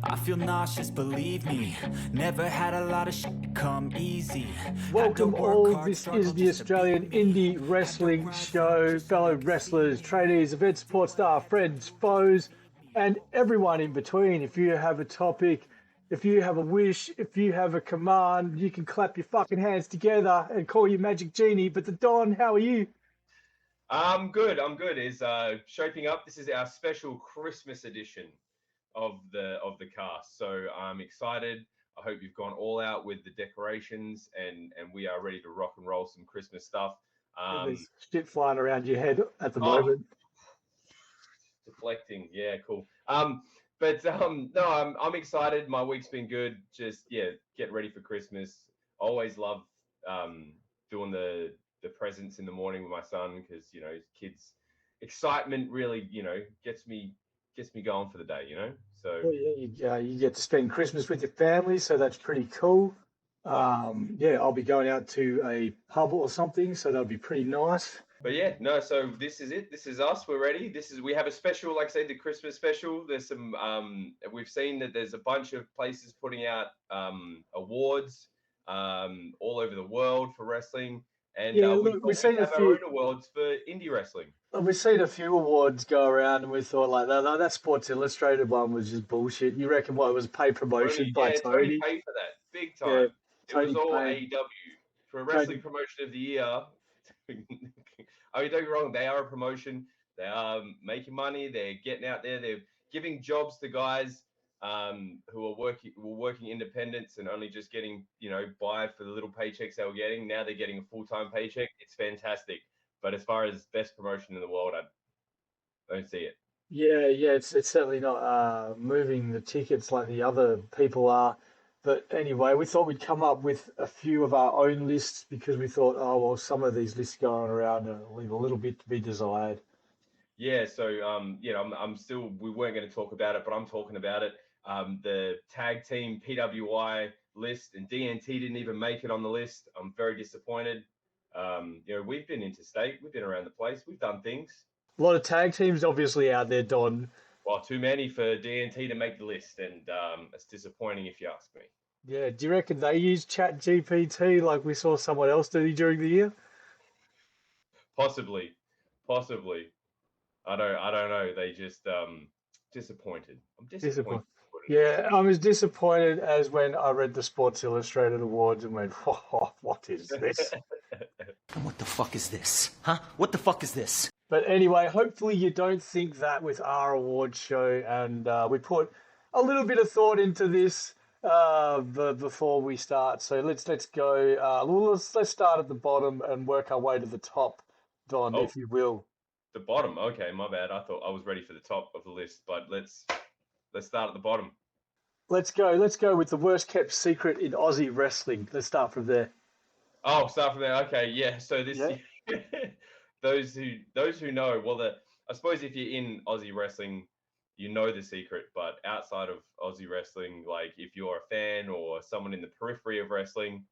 I feel nauseous, believe me. Never had a lot of shit come easy. Welcome all, this is the Australian Indie Wrestling Show. Fellow wrestlers, trainees, event support staff, friends, foes, and everyone in between. If you have a topic, if you have a wish, if you have a command, you can clap your fucking hands together and call your magic genie. But the Don, how are you? I'm good. It's shaping up. This is our special Christmas edition of the cast. So I'm excited. I hope you've gone all out with the decorations and we are ready to rock and roll some Christmas stuff. There's shit flying around your head at the moment. Deflecting. Yeah, cool. No, I'm excited. My week's been good. Just get ready for Christmas. Always love doing the presents in the morning with my son because kids excitement really gets me going for the day. So well, you get to spend Christmas with your family, so that's pretty cool. I'll be going out to a pub or something, so that'll be pretty nice. But so this is it. This is us. We're ready. We have a special, like I said, the Christmas special. There's some we've seen that there's a bunch of places putting out awards all over the world for wrestling. And we've seen a few awards for indie wrestling. We've seen a few awards go around, and we thought like that Sports Illustrated one was just bullshit. You reckon what it was paid promotion by Tony? Paid for that big time. Yeah, it was all AEW for Wrestling Promotion of the Year. I mean, don't get me wrong, they are a promotion. They are making money. They're getting out there. They're giving jobs to guys who are working independents and only just getting by for the little paychecks they were getting. Now they're getting a full-time paycheck. It's fantastic. But as far as best promotion in the world, I don't see it. Yeah, it's certainly not moving the tickets like the other people are. But anyway, we thought we'd come up with a few of our own lists because we thought, some of these lists going around leave a little bit to be desired. Yeah, so I'm still. We weren't going to talk about it, but I'm talking about it. The tag team PWI list, and DNT didn't even make it on the list. I'm very disappointed. We've been interstate, we've been around the place, we've done things. A lot of tag teams obviously out there, Don. Well, too many for DNT to make the list, and it's disappointing if you ask me. Yeah, do you reckon they use Chat GPT like we saw someone else do during the year? Possibly. I don't know. They just disappointed. I'm disappointed. Yeah, I'm as disappointed as when I read the Sports Illustrated Awards and went, what is this? And what the fuck is this? Huh? What the fuck is this? But anyway, hopefully you don't think that with our award show, and we put a little bit of thought into this before we start. So let's go. Let's start at the bottom and work our way to the top, Don, if you will. The bottom. Okay, my bad. I thought I was ready for the top of the list, but let's start at the bottom. Let's go with the worst kept secret in Aussie wrestling. Let's start from there. Oh, start from there. Okay, yeah. So this, those who know, well, I suppose if you're in Aussie wrestling, you know the secret. But outside of Aussie wrestling, like if you're a fan or someone in the periphery of wrestling,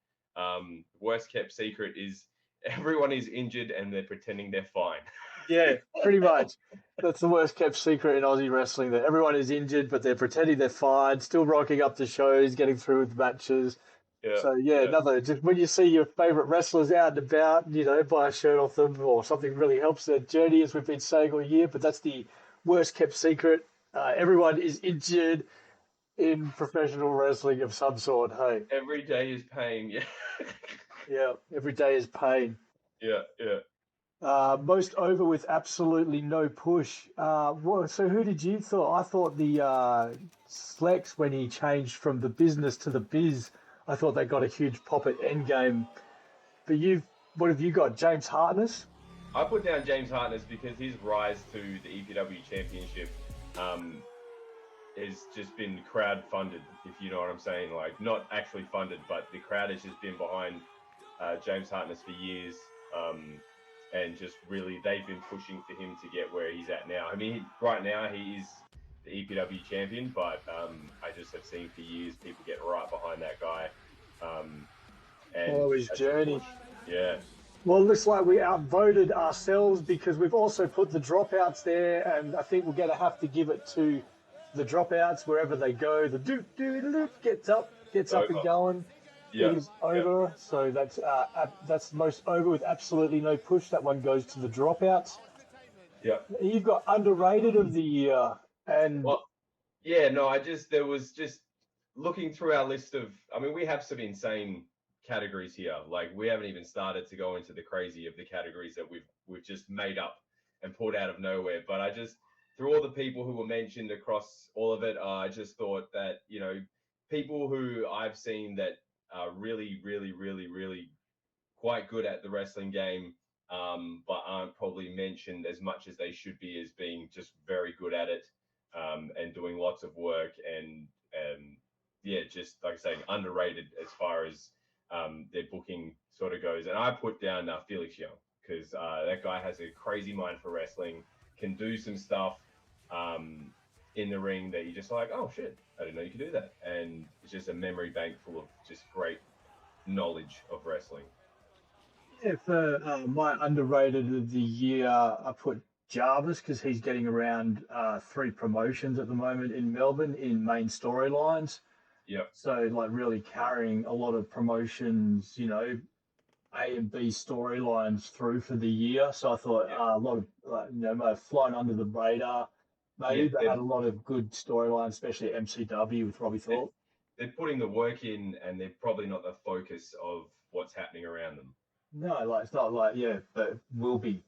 worst kept secret is everyone is injured and they're pretending they're fine. Yeah, pretty much. That's the worst kept secret in Aussie wrestling, that everyone is injured, but they're pretending they're fine, still rocking up to shows, getting through with matches. Yeah, so, just when you see your favourite wrestlers out and about, buy a shirt off them or something really helps their journey, as we've been saying all year, but that's the worst kept secret. Everyone is injured in professional wrestling of some sort, hey? Every day is pain, yeah. Yeah, every day is pain. Yeah. Most over with absolutely no push. So who did you thought? I thought the Slex, when he changed from the business to the biz, I thought they got a huge pop at Endgame. But what have you got? James Hartness? I put down James Hartness because his rise to the EPW Championship has just been crowd funded, if you know what I'm saying. Like, not actually funded, but the crowd has just been behind James Hartness for years. And just really, they've been pushing for him to get where he's at now. I mean, right now he is the EPW champion, but I just have seen for years people get right behind that guy. Follow his journey. Yeah. Well, it looks like we outvoted ourselves because we've also put the dropouts there, and I think we're going to have to give it to the dropouts wherever they go. The doop gets up and going. Yeah, it is over. So that's the most over with absolutely no push. That one goes to the dropouts. Yeah. You've got underrated of the year, and there was just looking through our list of. I mean, we have some insane categories here. Like we haven't even started to go into the crazy of the categories that we've just made up and pulled out of nowhere. But I just, through all the people who were mentioned across all of it, I just thought that, you know, people who I've seen that are really, really, really, really quite good at the wrestling game, but aren't probably mentioned as much as they should be as being just very good at it, and doing lots of work, and just like saying underrated as far as their booking sort of goes. And I put down Felix Young, because that guy has a crazy mind for wrestling, can do some stuff in the ring that you're just like, oh shit, I didn't know you could do that. And it's just a memory bank full of just great knowledge of wrestling. Yeah, for my underrated of the year, I put Jarvis, because he's getting around 3 promotions at the moment in Melbourne in main storylines. Yep. So like really carrying a lot of promotions, you know, A and B storylines through for the year. So I thought a lot of, may have flown under the radar, maybe, but had a lot of good storylines, especially at MCW with Robbie Thorpe. They're putting the work in, and they're probably not the focus of what's happening around them. No, like it's not like, but will be.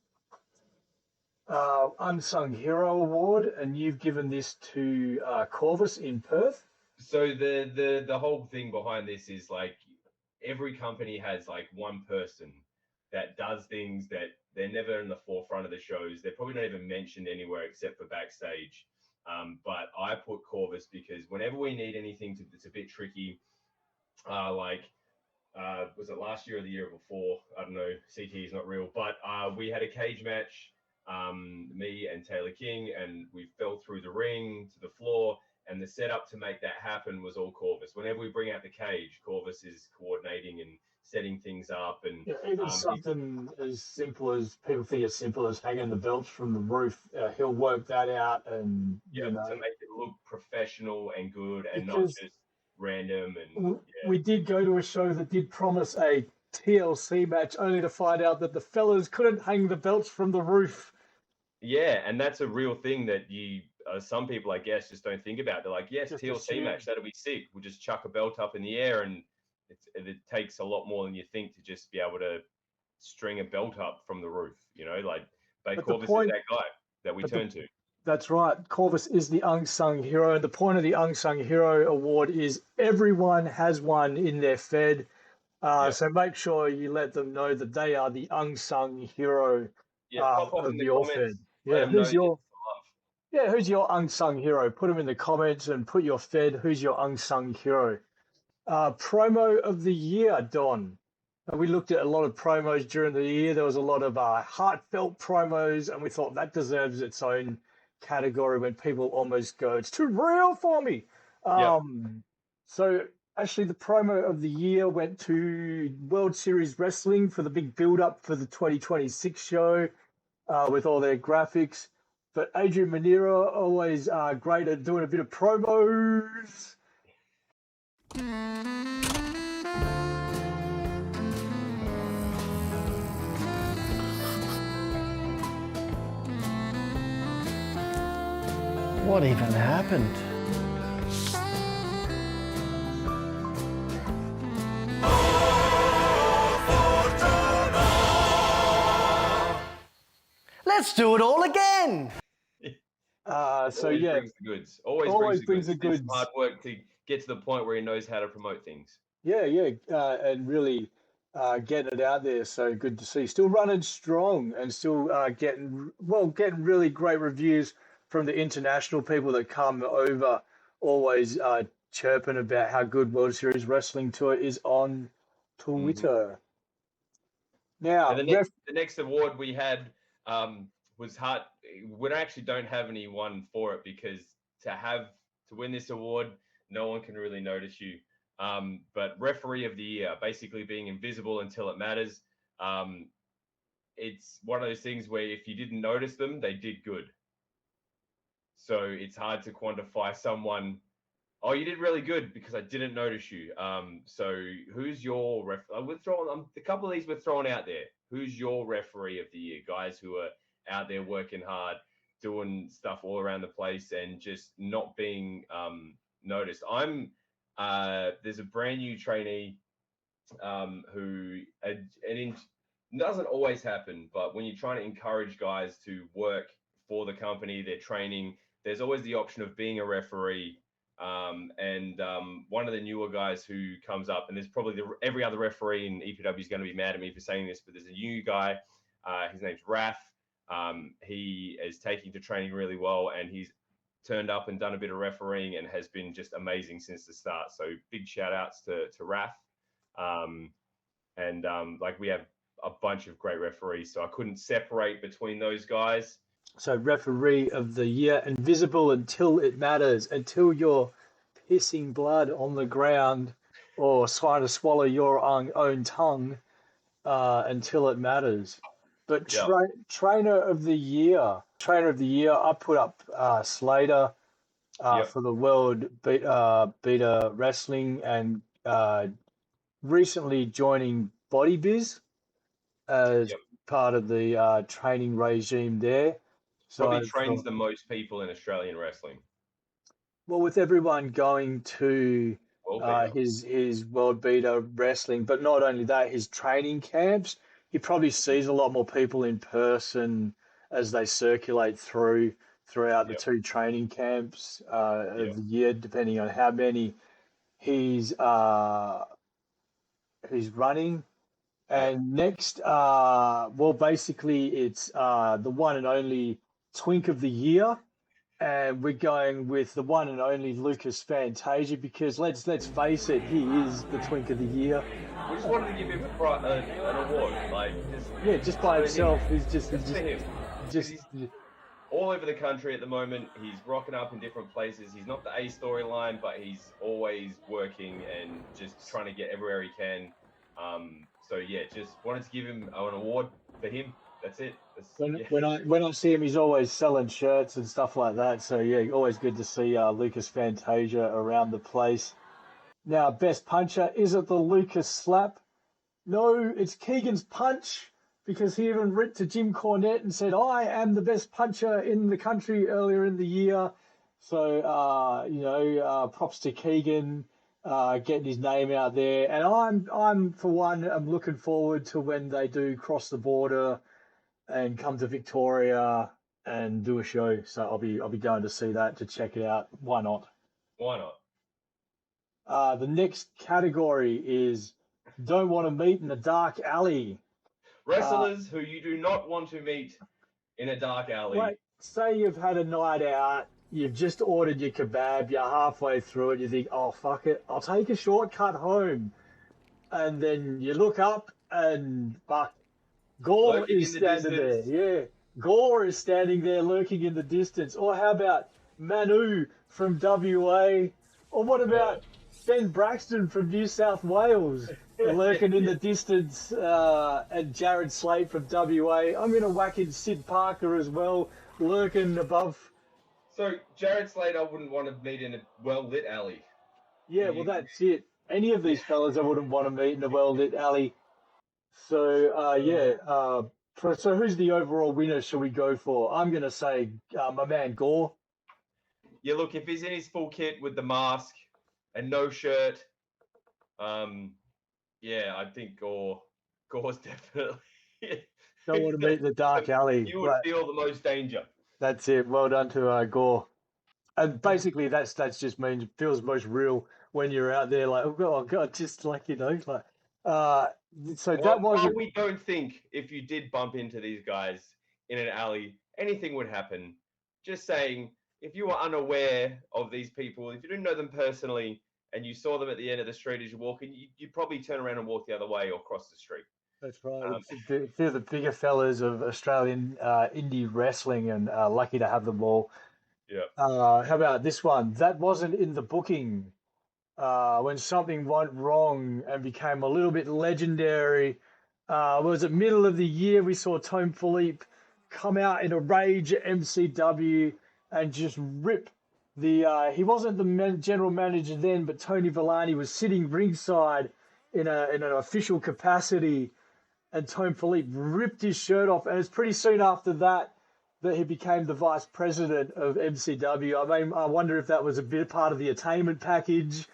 Unsung Hero Award, and you've given this to Corvus in Perth. So the whole thing behind this is like every company has like one person that does things that they're never in the forefront of the shows. They're probably not even mentioned anywhere except for backstage. But I put Corvus because whenever we need anything that's a bit tricky, was it last year or the year before? I don't know. CT is not real, but we had a cage match, me and Taylor King, and we fell through the ring to the floor. And the setup to make that happen was all Corvus. Whenever we bring out the cage, Corvus is coordinating and setting things up. And even something as simple as people think it's simple as hanging the belts from the roof, he'll work that out, and to make it look professional and good, and not just random. And we did go to a show that did promise a TLC match, only to find out that the fellas couldn't hang the belts from the roof. Yeah, and that's a real thing that some people, I guess, just don't think about. They're like, yes, Just TLC match, that'll be sick. We'll just chuck a belt up in the air, and it takes a lot more than you think to just be able to string a belt up from the roof, you know, like Corvus is that guy that we turn to. That's right. Corvus is the unsung hero. And the point of the Unsung Hero Award is everyone has one in their Fed. So make sure you let them know that they are the unsung hero pop off of in the your comments. Fed. Who's your unsung hero? Put them in the comments and put your Fed. Who's your unsung hero? Promo of the year, Don. We looked at a lot of promos during the year. There was a lot of heartfelt promos, and we thought that deserves its own category when people almost go, it's too real for me. So actually the promo of the year went to World Series Wrestling for the big build-up for the 2026 show with all their graphics. But Adrian Manera, always great at doing a bit of promos. What even happened? Let's do it all again. Brings the goods. Always brings the goods. It's hard work to get to the point where he knows how to promote things. And really getting it out there. So good to see. Still running strong and still getting really great reviews from the international people that come over, always chirping about how good World Series Wrestling Tour is on Twitter. Now, the next award we had was hard. We actually don't have anyone for it, because to win this award, no one can really notice you. But referee of the year, basically being invisible until it matters. It's one of those things where if you didn't notice them, they did good. So it's hard to quantify someone. Oh, you did really good because I didn't notice you. So who's your ref? We're throwing a couple of these we're throwing out there. Who's your referee of the year? Guys who are out there working hard, doing stuff all around the place, and just not being noticed. There's a brand new trainee who doesn't always happen, but when you're trying to encourage guys to work for the company, they're training, there's always the option of being a referee. One of the newer guys who comes up, and there's probably every other referee in EPW is going to be mad at me for saying this, but there's a new guy. His name's Raph. He is taking to training really well, and he's turned up and done a bit of refereeing and has been just amazing since the start. So big shout outs to Raph. We have a bunch of great referees, so I couldn't separate between those guys. So referee of the year, invisible until it matters, until you're pissing blood on the ground or trying to swallow your own tongue until it matters. But trainer of the year, I put up Slater for the World Beta Wrestling and recently joining Body Biz as part of the training regime there. So probably trains the most people in Australian wrestling. Well, with everyone going to his World Beta Wrestling, but not only that, his training camps, he probably sees a lot more people in person as they circulate throughout the two training camps of the year, depending on how many he's running. And next, basically it's the one and only Twink of the year, and we're going with the one and only Lucas Fantasia because let's face it, he is the Twink of the year. We just wanted to give him an award, just by himself. He's all over the country at the moment. He's rocking up in different places. He's not the A storyline, but he's always working and just trying to get everywhere he can. Just wanted to give him an award for him. That's it. When I see him, he's always selling shirts and stuff like that. So yeah, always good to see Lucas Fantasia around the place. Now, best puncher, is it the Lucas slap? No, it's Keegan's punch, because he even writ to Jim Cornette and said, I am the best puncher in the country earlier in the year. So props to Keegan. Getting his name out there, and I'm for one, I'm looking forward to when they do cross the border and come to Victoria and do a show. So I'll be going to see that to check it out. Why not? The next category is don't want to meet in a dark alley. Wrestlers who you do not want to meet in a dark alley. Wait, say you've had a night out. You've just ordered your kebab, you're halfway through it, you think, oh, fuck it, I'll take a shortcut home. And then you look up and Gore is standing there. Yeah, Gore is standing there lurking in the distance. Or how about Manu from WA? Or what about Ben Braxton from New South Wales lurking in the distance? And Jared Slate from WA. I'm going to whack in Sid Parker as well, lurking above. So Jared Slater wouldn't want to meet in a well-lit alley. Yeah, well, that's it. Any of these fellas I wouldn't want to meet in a well-lit alley. So, so who's the overall winner shall we go for? I'm going to say my man Gore. Yeah, look, if he's in his full kit with the mask and no shirt, I think Gore's definitely... Don't want to meet in the dark alley. You would feel the most danger. That's it. Well done to Gore. And basically, that's just means it feels most real when you're out there, like, oh god, just like So that was. We don't think if you did bump into these guys in an alley, anything would happen. Just saying, if you were unaware of these people, if you didn't know them personally, and you saw them at the end of the street as you're walking, you'd probably turn around and walk the other way or cross the street. That's right. They're the bigger fellas of Australian indie wrestling, and lucky to have them all. Yeah. How about this one? That wasn't in the booking. When something went wrong and became a little bit legendary. Was it middle of the year? We saw Tom Philippe come out in a rage at MCW and just rip the. He wasn't the general manager then, but Tony Villani was sitting ringside in an official capacity, and Tom Philippe ripped his shirt off, and it's pretty soon after that he became the vice president of MCW. I mean, I wonder if that was a bit part of the attainment package,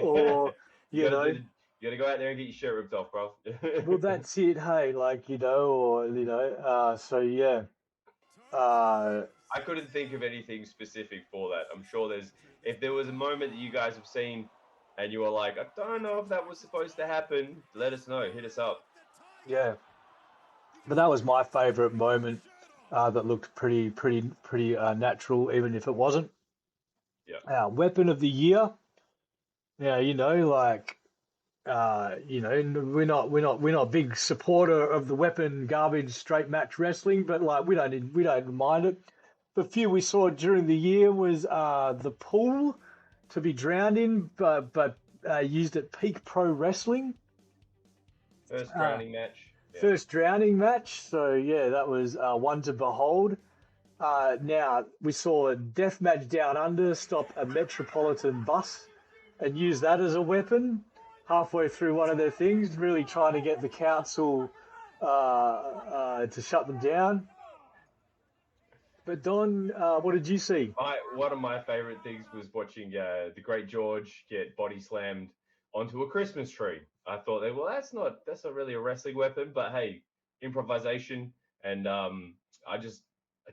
or you gotta go out there and get your shirt ripped off, bro. well, that's it. Hey, so yeah. I couldn't think of anything specific for that. I'm sure if there was a moment that you guys have seen and you were like, I don't know if that was supposed to happen, let us know. Hit us up. Yeah. But that was my favorite moment. That looked pretty natural, even if it wasn't. Yeah. Weapon of the year. Yeah, we're not a big supporter of the weapon garbage straight match wrestling, but we don't mind it. The few we saw during the year was the pool to be drowned in, but used at Peak Pro Wrestling. First drowning match. Yeah. First drowning match. So yeah, that was one to behold. Now we saw a death match down under stop a Metropolitan bus and use that as a weapon halfway through one of their things, really trying to get the council to shut them down. But Don, what did you see? One of my favorite things was watching the Great George get body slammed onto a Christmas tree. I thought, that's not really a wrestling weapon, but hey, improvisation, and I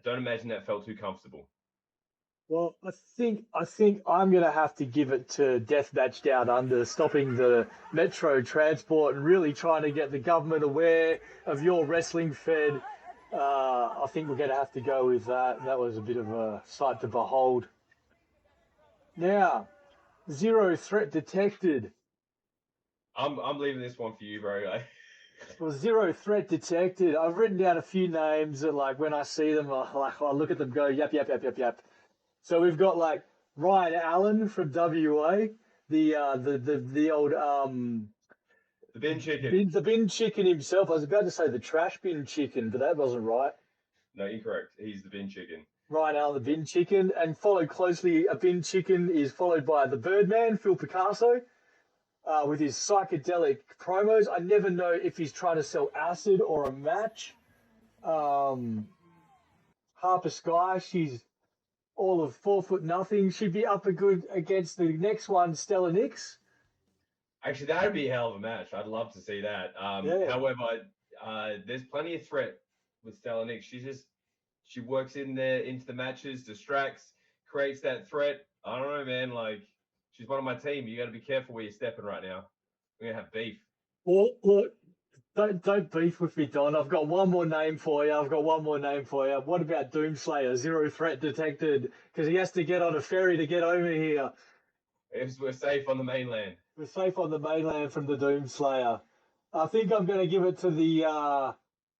don't imagine that felt too comfortable. Well, I think I'm going to have to give it to Deathmatch Down Under, stopping the metro transport and really trying to get the government aware of your wrestling fed. I think we're going to have to go with that. That was a bit of a sight to behold. Now, zero threat detected. I'm leaving this one for you, bro. Well, zero threat detected. I've written down a few names that, when I see them, I look at them, go yap yap yap yap yap. So we've got Ryan Allen from WA, the old the bin chicken. The bin chicken himself. I was about to say the trash bin chicken, but that wasn't right. No, incorrect. He's the bin chicken. Ryan Allen, the bin chicken, and followed closely. A bin chicken is followed by the Birdman, Phil Picasso, with his psychedelic promos. I never know if he's trying to sell acid or a match. Harper Sky, she's all of 4'0". She'd be up a good against the next one, Stella Nix. Actually, that'd be a hell of a match. I'd love to see that. Yeah. However, there's plenty of threat with Stella Nix. She works in there into the matches, distracts, creates that threat. I don't know, man. She's one of my team. You got to be careful where you're stepping right now. We're gonna have beef. Well, look, don't beef with me, Don. I've got one more name for you. What about Doomslayer? Zero threat detected, because he has to get on a ferry to get over here. We're safe on the mainland. We're safe on the mainland from the Doomslayer. I think I'm going to give it to the.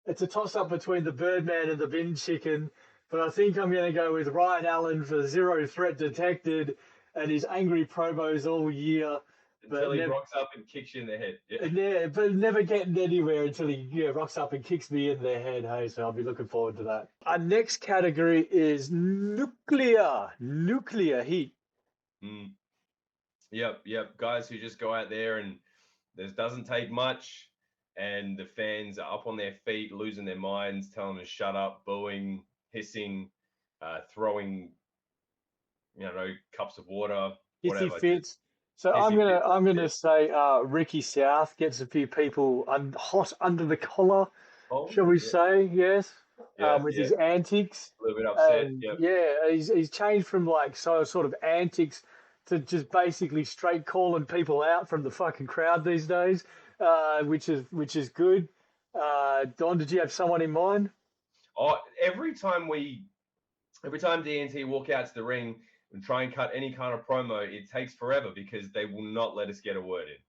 It's a toss-up between the Birdman and the bin chicken, but I think I'm going to go with Ryan Allen for zero threat detected and his angry promos all year. Until he rocks up and kicks you in the head. Yeah, but never getting anywhere until he rocks up and kicks me in the head. Hey, so I'll be looking forward to that. Our next category is nuclear heat. Mm. Yep. Guys who just go out there and this doesn't take much, and the fans are up on their feet, losing their minds, telling them to shut up, booing, hissing, throwing, cups of water, whatever. Hissy fits. So I'm gonna say Ricky South gets a few people hot under the collar, shall we say? Yes, with his antics. A little bit upset. Yeah, he's changed from sort of antics to just basically straight calling people out from the fucking crowd these days, which is good. Don, did you have someone in mind? Oh, every time DNT walk out to the ring and try and cut any kind of promo, it takes forever because they will not let us get a word in.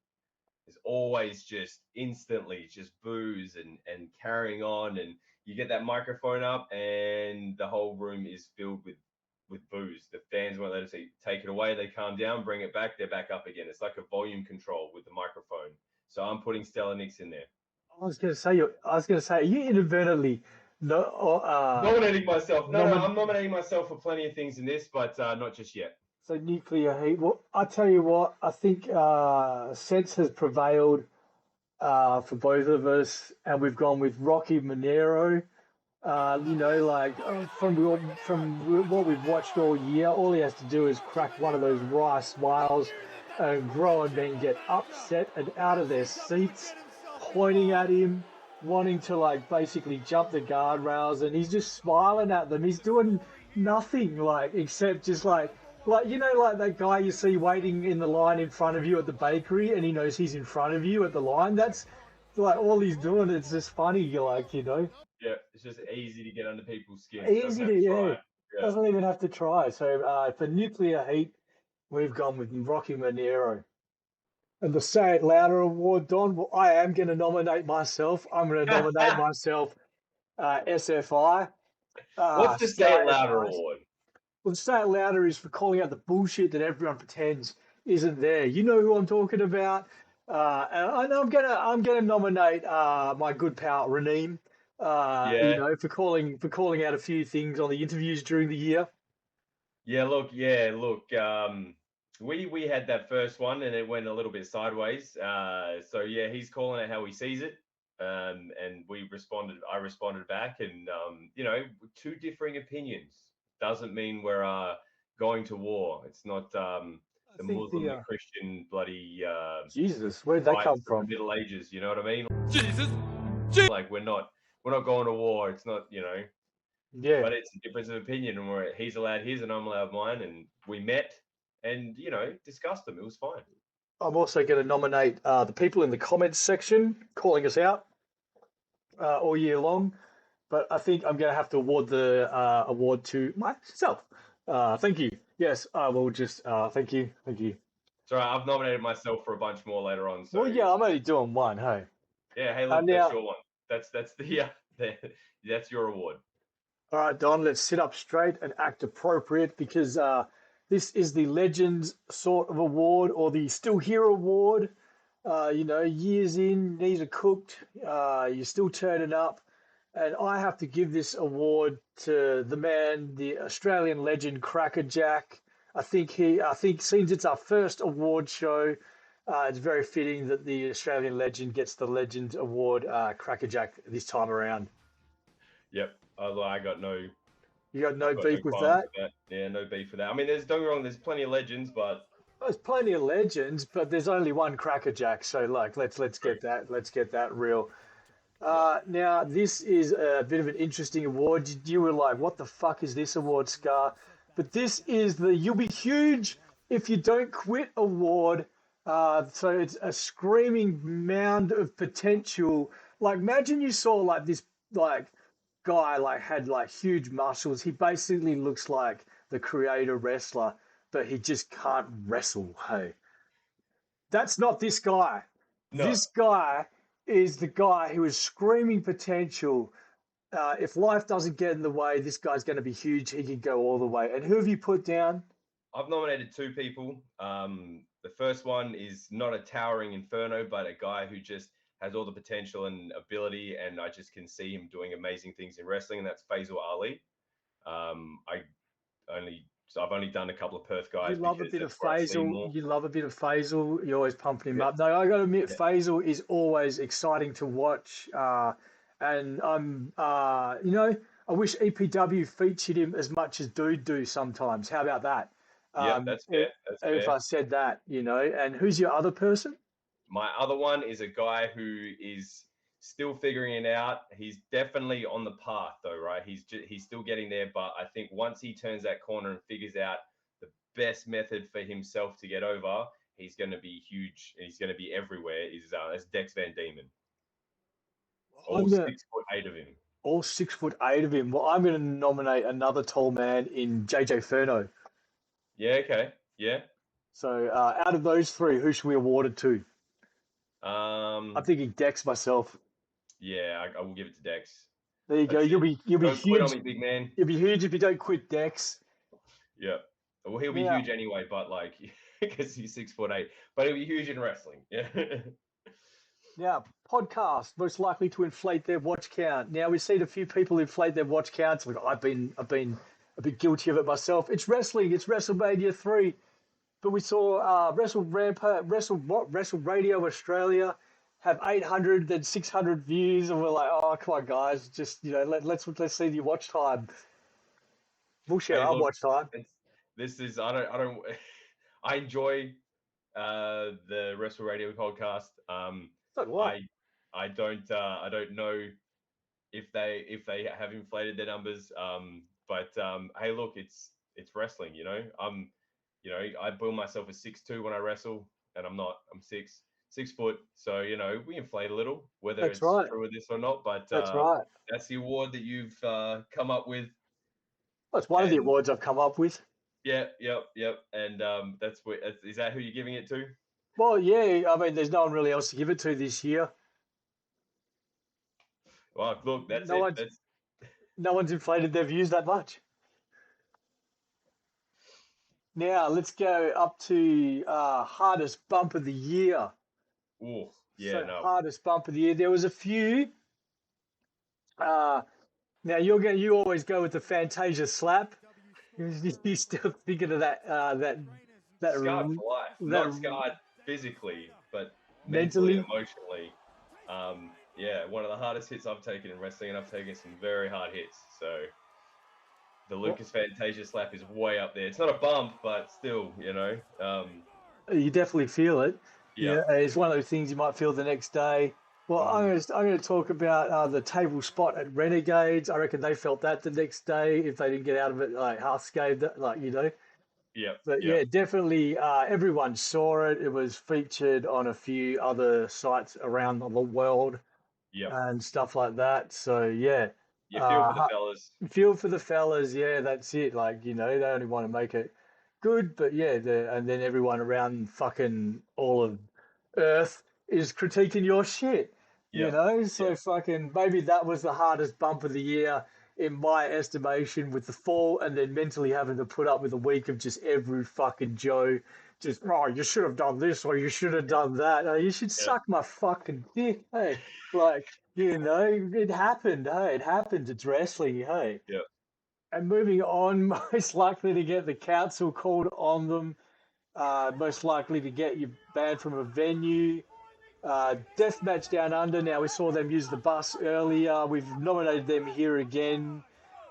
It's always just instantly just boos and carrying on, and you get that microphone up and the whole room is filled with boos. The fans won't let us take it away. They calm down, bring it back, they're back up again. It's like a volume control with the microphone. So I'm putting Stella Nix in there. I was gonna say, are you inadvertently No, Nominating myself. No, nomin- I'm nominating myself for plenty of things in this, but not just yet. So nuclear heat. Well, I tell you what, I think sense has prevailed for both of us, and we've gone with Rocky Monero. From what we've watched all year, all he has to do is crack one of those wry smiles and grown men get upset and out of their seats, pointing at him, wanting to like basically jump the guardrails, and he's just smiling at them. He's doing nothing like except just like like that guy you see waiting in the line in front of you at the bakery, and he knows he's in front of you at the line. That's like all he's doing. It's just funny, Yeah, it's just easy to get under people's skin. easy to yeah. Doesn't even have to try. So for nuclear heat, we've gone with Rocky Monero. And the Say It Louder Award, Don, well, I am going to nominate myself. I'm going to nominate myself SFI. What's the Say It Louder Award? Well, the Say It Louder is for calling out the bullshit that everyone pretends isn't there. You know who I'm talking about. And I'm gonna nominate my good pal Raneem. For calling out a few things on the interviews during the year. Look. We had that first one and it went a little bit sideways. He's calling out how he sees it. And I responded back, and two differing opinions doesn't mean we're going to war. It's not the Muslim, the Christian bloody Jesus, where'd that come from? The Middle Ages, you know what I mean? Jesus. Like we're not going to war. It's not, Yeah. But it's a difference of opinion, and he's allowed his and I'm allowed mine, and we met and discussed them. It was fine. I'm also going to nominate the people in the comments section calling us out all year long, but I think I'm going to have to award the award to myself. Thank you. Yes, I will just thank you. Sorry, I've nominated myself for a bunch more later on. So. Well, yeah, I'm only doing one. Hey. Yeah. Hey, look, that's your one. That's your award. All right, Don, let's sit up straight and act appropriate, because this is the Legends sort of award, or the Still Here award. Years in, knees are cooked, you're still turning up. And I have to give this award to the man, the Australian legend, Crackerjack. I think since it's our first award show, it's very fitting that the Australian legend gets the Legend Award, Crackerjack, this time around. Yep. I got no. You got no beef with that? Yeah, no beef with that. I mean, don't get me wrong. There's plenty of legends, but there's plenty of legends, but there's only one Crackerjack. So let's get that real. Now this is a bit of an interesting award. You were like, "What the fuck is this award, Scar?" But this is the "You'll Be Huge If You Don't Quit" award. So it's a screaming mound of potential. Like, imagine you saw this guy had huge muscles. He basically looks like the Creator wrestler, but he just can't wrestle. Hey, that's not this guy. No. This guy is the guy who is screaming potential. If life doesn't get in the way, this guy's going to be huge. He can go all the way. And who have you put down? I've nominated two people. The first one is not a towering inferno, but a guy who just has all the potential and ability, and I just can see him doing amazing things in wrestling, and that's Faisal Ali. I've only done a couple of Perth guys. You love a bit of Faisal. You always pumping him up. No, I got to admit, Faisal is always exciting to watch. And I wish EPW featured him as much as Dude do sometimes. How about that? That's fair. If I said that, and who's your other person? My other one is a guy who is still figuring it out. He's definitely on the path, though, right? He's still getting there, but I think once he turns that corner and figures out the best method for himself to get over, he's going to be huge. And he's going to be everywhere. Is Dex Van Diemen. All 6'8" of him. All 6'8" of him. Well, I'm going to nominate another tall man in JJ Furno. Yeah. Okay. Yeah. So out of those three, who should we award it to? I'm thinking Dex myself. Yeah, I will give it to Dex. There you go. You'll be don't huge. Quit on me, big man. You'll be huge if you don't quit, Dex. Yeah. Well, he'll be huge anyway, but because he's 6'8", but he'll be huge in wrestling. Yeah. Now, podcast most likely to inflate their watch count. Now we've seen a few people inflate their watch counts. I've been a bit guilty of it myself. It's wrestling. It's WrestleMania 3. But we saw Wrestle Radio Australia have 800 then 600 views, and we're like, oh come on guys, just let's see the watch time. We'll share our watch time. This is I don't I enjoy the Wrestle Radio podcast. I don't know if they have inflated their numbers. But hey, look, it's wrestling. I bill myself as 6'2" when I wrestle, and I'm 6 foot. So we inflate a little, whether it's true with this or not. But that's the award that you've come up with. That's one of the awards I've come up with. Yeah, yep. And is that who you're giving it to? Well, yeah. I mean, there's no one really else to give it to this year. Well, look, no one's inflated their views that much. Now, let's go up to hardest bump of the year. Oh, yeah, hardest bump of the year. There was a few. Now, you always go with the Fantasia slap. You're still thinking of that scarred for life. Not scarred physically, but mentally, emotionally. One of the hardest hits I've taken in wrestling, and I've taken some very hard hits. So the Lucas Fantasia slap is way up there. It's not a bump, but still, you definitely feel it. Yeah, it's one of those things you might feel the next day. Well, I'm going to talk about the table spot at Renegades. I reckon they felt that the next day if they didn't get out of it like half scathed, Yeah. But yeah, definitely everyone saw it. It was featured on a few other sites around the world. Yeah. And stuff like that. So yeah. You feel for the fellas. Feel for the fellas, yeah, that's it. Like, they only want to make it good, but yeah, and then everyone around fucking all of Earth is critiquing your shit. So fucking maybe that was the hardest bump of the year in my estimation, with the fall and then mentally having to put up with a week of just every fucking Joe just, you should have done this or you should have done that. You should suck my fucking dick. Hey, it happened. Hey, it happens. It's wrestling. Hey. Yeah. And moving on, most likely to get the council called on them, most likely to get you banned from a venue. Deathmatch Down Under. Now we saw them use the bus earlier. We've nominated them here again,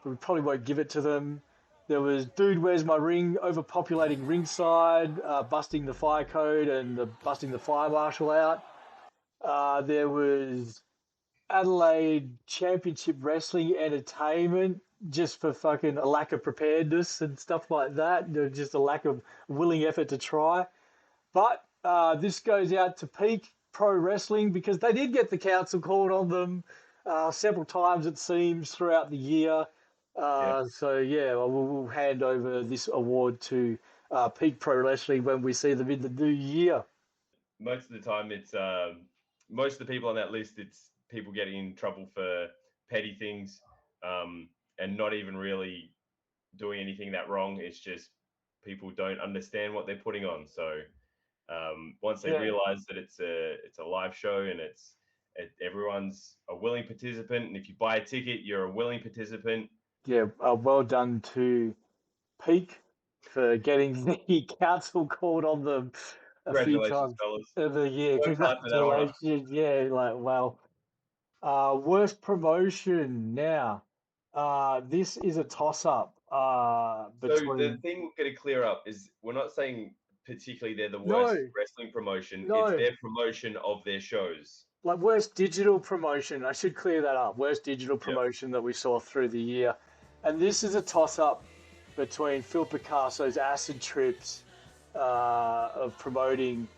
but we probably won't give it to them. There was Dude, Where's My Ring, overpopulating ringside, busting the fire code and busting the fire marshal out. There was Adelaide Championship Wrestling Entertainment, just for fucking a lack of preparedness and stuff like that. Just a lack of willing effort to try. But this goes out to Peak Pro Wrestling because they did get the council called on them several times, it seems, throughout the year. So, yeah, we'll hand over this award to Peak Pro Wrestling when we see them in the new year. Most of the time, it's most of the people on that list, it's people getting in trouble for petty things and not even really doing anything that wrong. It's just people don't understand what they're putting on. So once they realize that it's a live show and everyone's a willing participant, and if you buy a ticket, you're a willing participant. Yeah, well done to Peak for getting the council called on them a few times of the year. Congratulations. Yeah, wow. Worst promotion now. This is a toss-up. So the thing we're going to clear up is we're not saying particularly they're the worst wrestling promotion. It's their promotion of their shows. Like worst digital promotion. I should clear that up. Worst digital promotion that we saw through the year. And this is a toss-up between Phil Picasso's acid trips of promoting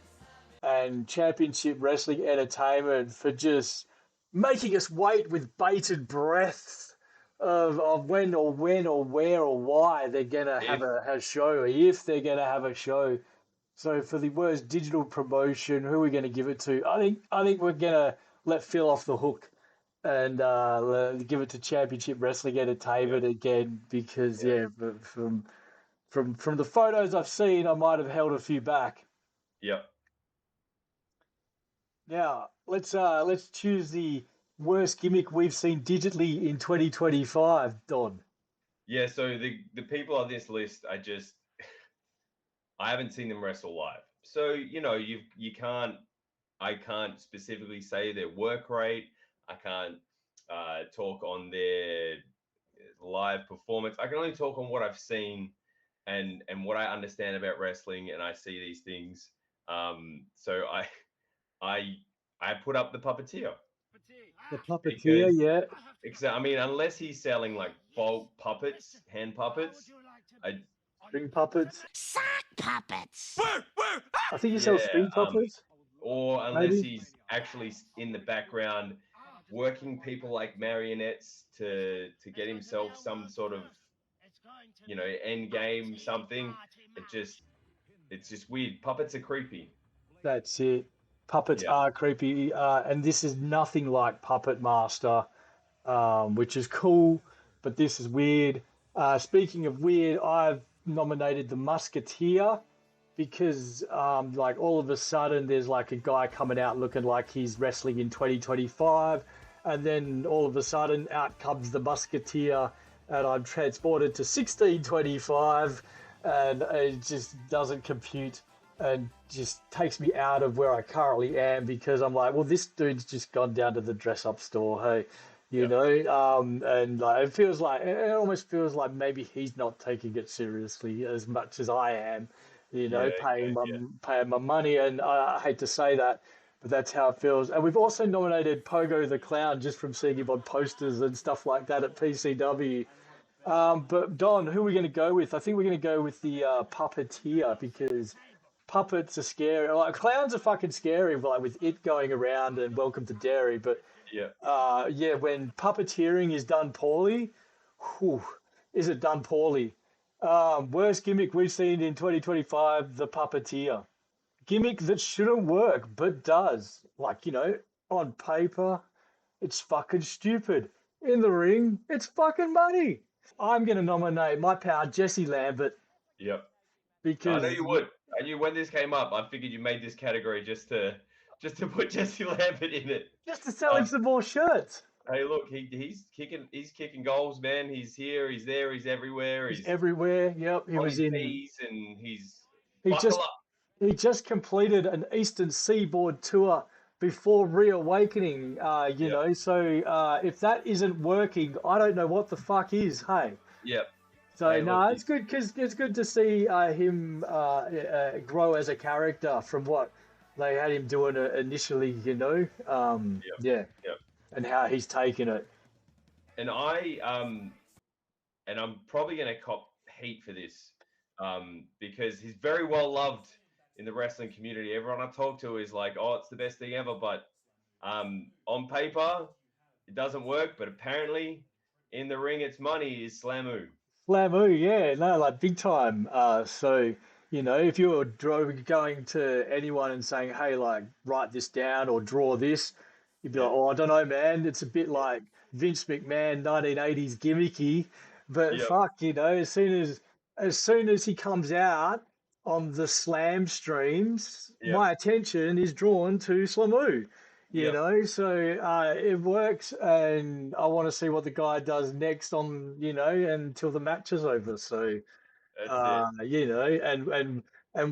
and Championship Wrestling Entertainment for just making us wait with bated breath of when or where or why they're going to have a show, or if they're going to have a show. So for the worst digital promotion, who are we going to give it to? I think we're going to let Phil off the hook and give it to Championship Wrestling Entertainment again, because from the photos I've seen, I might have held a few back. Yep. Now, let's choose the worst gimmick we've seen digitally in 2025, Don. Yeah, so the people on this list, I haven't seen them wrestle live. So, I can't specifically say their work rate. I can't talk on their live performance. I can only talk on what I've seen and what I understand about wrestling, and I see these things. So I I put up the puppeteer. The puppeteer, Because yeah. I mean, unless he's selling like bulk puppets, hand puppets, String puppets. Sock puppets. I think he yeah, sells string puppets. or unless maybe. he's actually in the background working people like marionettes to get himself some sort of end game something. It's just weird. Puppets are creepy. That's it. Puppets Yeah. are creepy, and this is nothing like Puppet Master, which is cool, but this is weird. Speaking of weird, I've nominated the Musketeer because, like, all of a sudden there's like a guy coming out looking like he's wrestling in 2025, and then all of a sudden out comes the Musketeer, and I'm transported to 1625, and it just doesn't compute and just takes me out of where I currently am because I'm like, well, this dude's just gone down to the dress up store, hey, and like it almost feels like maybe he's not taking it seriously as much as I am, paying my money, and I hate to say that, but that's how it feels. And we've also nominated Pogo the Clown just from seeing him on posters and stuff like that at PCW. But Don, who are we going to go with? I think we're going to go with the puppeteer because puppets are scary. Like clowns are fucking scary, like with it going around and Welcome to Derry. But when puppeteering is done poorly, is it done poorly? Worst gimmick we've seen in 2025: the puppeteer. Gimmick that shouldn't work but does. Like on paper, it's fucking stupid. In the ring, it's fucking money. I'm going to nominate my pal Jesse Lambert. Yep. Because I know you would. I knew when this came up, I figured you made this category just to put Jesse Lambert in it. Just to sell him some more shirts. Hey, look, he's kicking goals, man. He's here, he's there, he's everywhere. He's everywhere. Yep, he was in. And He just completed an Eastern Seaboard tour before reawakening. So if that isn't working, I don't know what the fuck is. Hey. Yep. So it's good because it's good to see him grow as a character from what they had him doing initially. Yep. And how he's taken it. And I'm probably gonna cop heat for this, because he's very well loved in the wrestling community. Everyone I talk to is like, "Oh, it's the best thing ever," but on paper it doesn't work. But apparently, in the ring, it's money. Is Slamu. Slamu, yeah, no, like big time. So if you were going to anyone and saying, "Hey, like write this down or draw this," you'd be like, "Oh, I don't know, man. It's a bit like Vince McMahon 1980s gimmicky." But fuck, as soon as he comes out on the Slam streams, my attention is drawn to Slamu. So it works, and I want to see what the guy does next until the match is over. So, and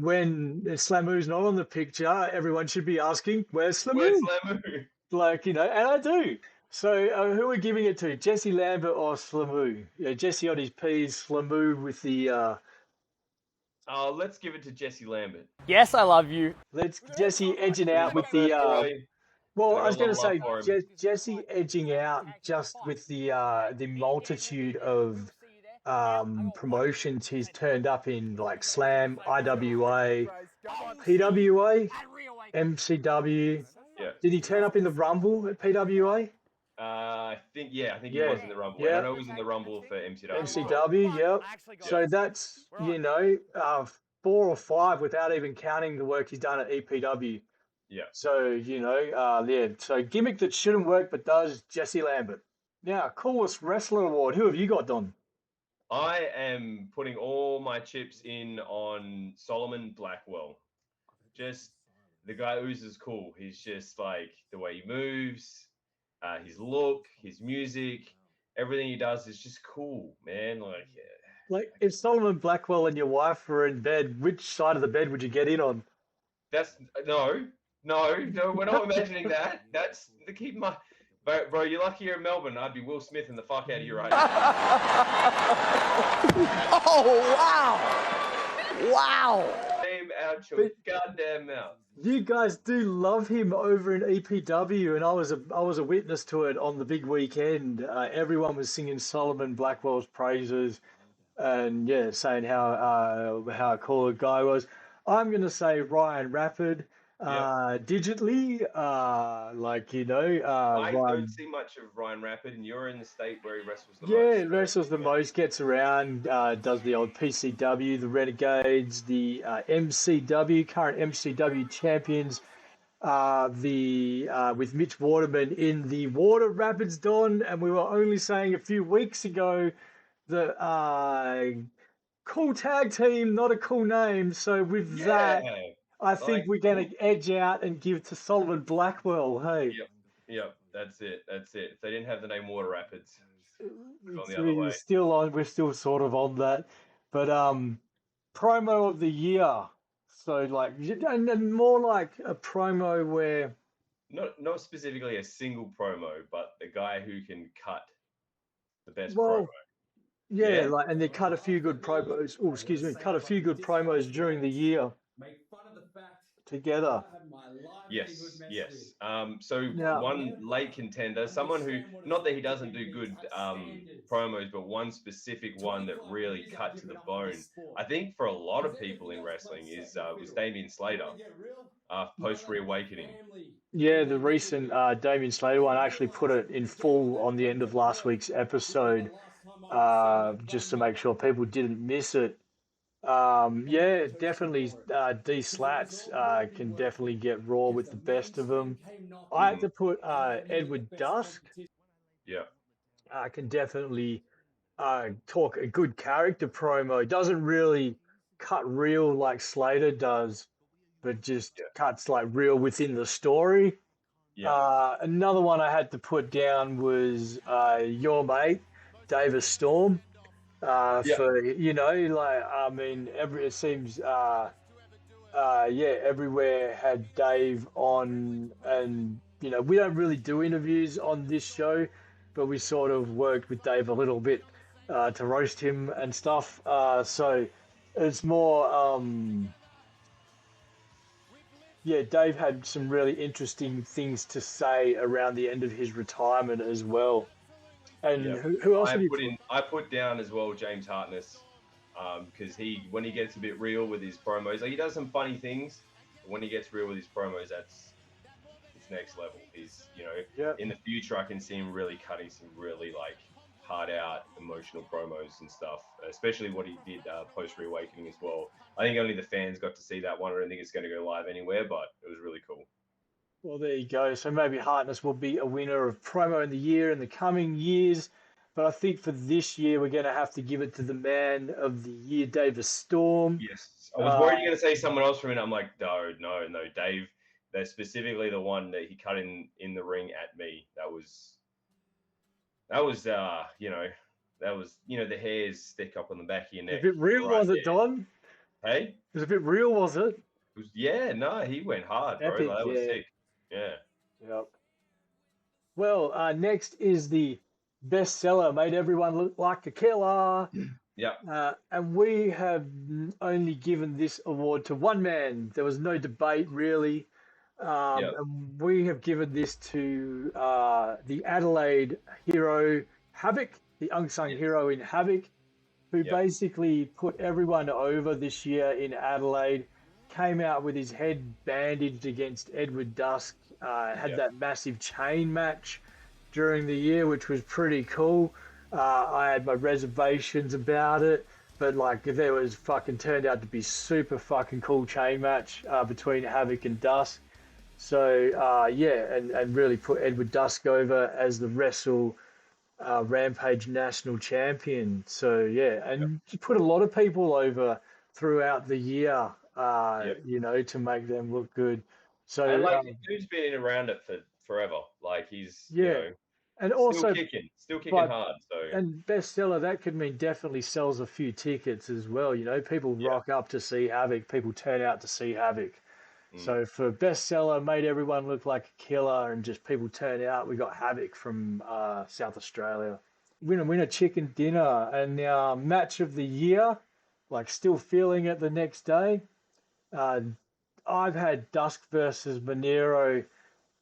when Slamu's not on the picture, everyone should be asking, "Where's Slamu?" Where's Slamu? And I do. So, who are we giving it to? Jesse Lambert or Slamu? Yeah, Jesse on his P's, Slamu with the. Let's give it to Jesse Lambert. Yes, I love you. Let's Jesse edging out with the. Well, I was going to say Jesse edging out just with the multitude of promotions he's turned up in, like Slam, IWA, PWA, MCW. Yeah. Did he turn up in the Rumble at PWA? I think he was in the Rumble. Yeah. I know he was in the Rumble for MCW. MCW, yep. So that's 4 or 5 without even counting the work he's done at EPW. Yeah. So, So gimmick that shouldn't work but does, Jesse Lambert. Now, coolest wrestler award. Who have you got, Don? I am putting all my chips in on Solomon Blackwell. Just the guy Ooze cool. He's just like the way he moves, his look, his music, everything he does is just cool, man. Like, Like, if Solomon Blackwell and your wife were in bed, which side of the bed would you get in on? that's no, we're not imagining that. That's the keep my. Bro, you're lucky you're in Melbourne. I'd be Will Smith and the fuck out of you right now. Oh, wow. Wow. Name out your goddamn mouth. You guys do love him over in EPW, and I was a witness to it on the big weekend. Everyone was singing Solomon Blackwell's praises, and yeah, saying how cool a guy was. I'm gonna say Ryan Rapid, digitally, I Ryan. don't see much of Ryan Rapid, and you're in the state where he wrestles the most. Yeah, wrestles the most, gets around, does the old PCW, the Renegades, the MCW, current MCW champions, with Mitch Waterman in the Water Rapids Don, and we were only saying a few weeks ago that cool tag team, not a cool name. So with that, I think we're going to edge out and give to Solomon Blackwell. Hey. Yep. That's it. If they didn't have the name Water Rapids, we're still sort of on that. But promo of the year. So like, and more like a promo where not specifically a single promo, but the guy who can cut the best promo. Yeah, like, and they cut a few good promos. Oh, excuse me, cut a few good promos during the year together. Yes. So one late contender, someone who, not that he doesn't do good promos, but one specific one that really cut to the bone. I think for a lot of people in wrestling was Damian Slater, post Reawakening. Yeah, the recent Damian Slater one, I actually put it in full on the end of last week's episode, just to make sure people didn't miss it. Yeah, definitely. D Slats can definitely get raw with the best of them. I had to put Edward Dusk. Yeah, can definitely talk a good character promo. Doesn't really cut real like Slater does, but just cuts like real within the story. Yeah. Another one I had to put down was your mate, Davis Storm. For it seems everywhere had Dave on, and we don't really do interviews on this show, but we sort of worked with Dave a little bit to roast him and stuff. So it's more Dave had some really interesting things to say around the end of his retirement as well. And who else? I put down as well James Hartness, because when he gets a bit real with his promos, like he does some funny things, but when he gets real with his promos, it's next level. He's in the future I can see him really cutting some really like hard out emotional promos and stuff, especially what he did post Reawakening as well. I think only the fans got to see that one. I don't think it's going to go live anywhere, but it was really cool. Well, there you go. So maybe Hartness will be a winner of promo in the year in the coming years. But I think for this year, we're going to have to give it to the man of the year, Davis Storm. Yes. I was worried you're going to say someone else for a minute. I'm like, no, Dave. That's specifically the one that he cut in the ring at me. That was the hairs stick up on the back of your neck. A bit real, was it, Don? Hey? It was a bit real, was it? He went hard, bro. Epic, that was sick. Yeah. Yep. Well, next is the bestseller, made everyone look like a killer. Yeah. And we have only given this award to one man. There was no debate, really. And we have given this to the Adelaide hero, Havoc, the unsung hero in Havoc, who basically put everyone over this year in Adelaide. Came out with his head bandaged against Edward Dusk, had that massive chain match during the year, which was pretty cool. I had my reservations about it, but like there was turned out to be super fucking cool chain match between Havoc and Dusk. So and really put Edward Dusk over as the Rampage national champion. So and put a lot of people over throughout the year. To make them look good. So and like dude's been around it for forever. Like he's and still also kicking but hard. So and bestseller, that could mean definitely sells a few tickets as well. People rock up to see Havoc. People turn out to see Havoc. So for bestseller, made everyone look like a killer, and just people turn out. We got Havoc from South Australia. Winner chicken dinner, and now match of the year. Like still feeling it the next day. I've had Dusk versus Monero,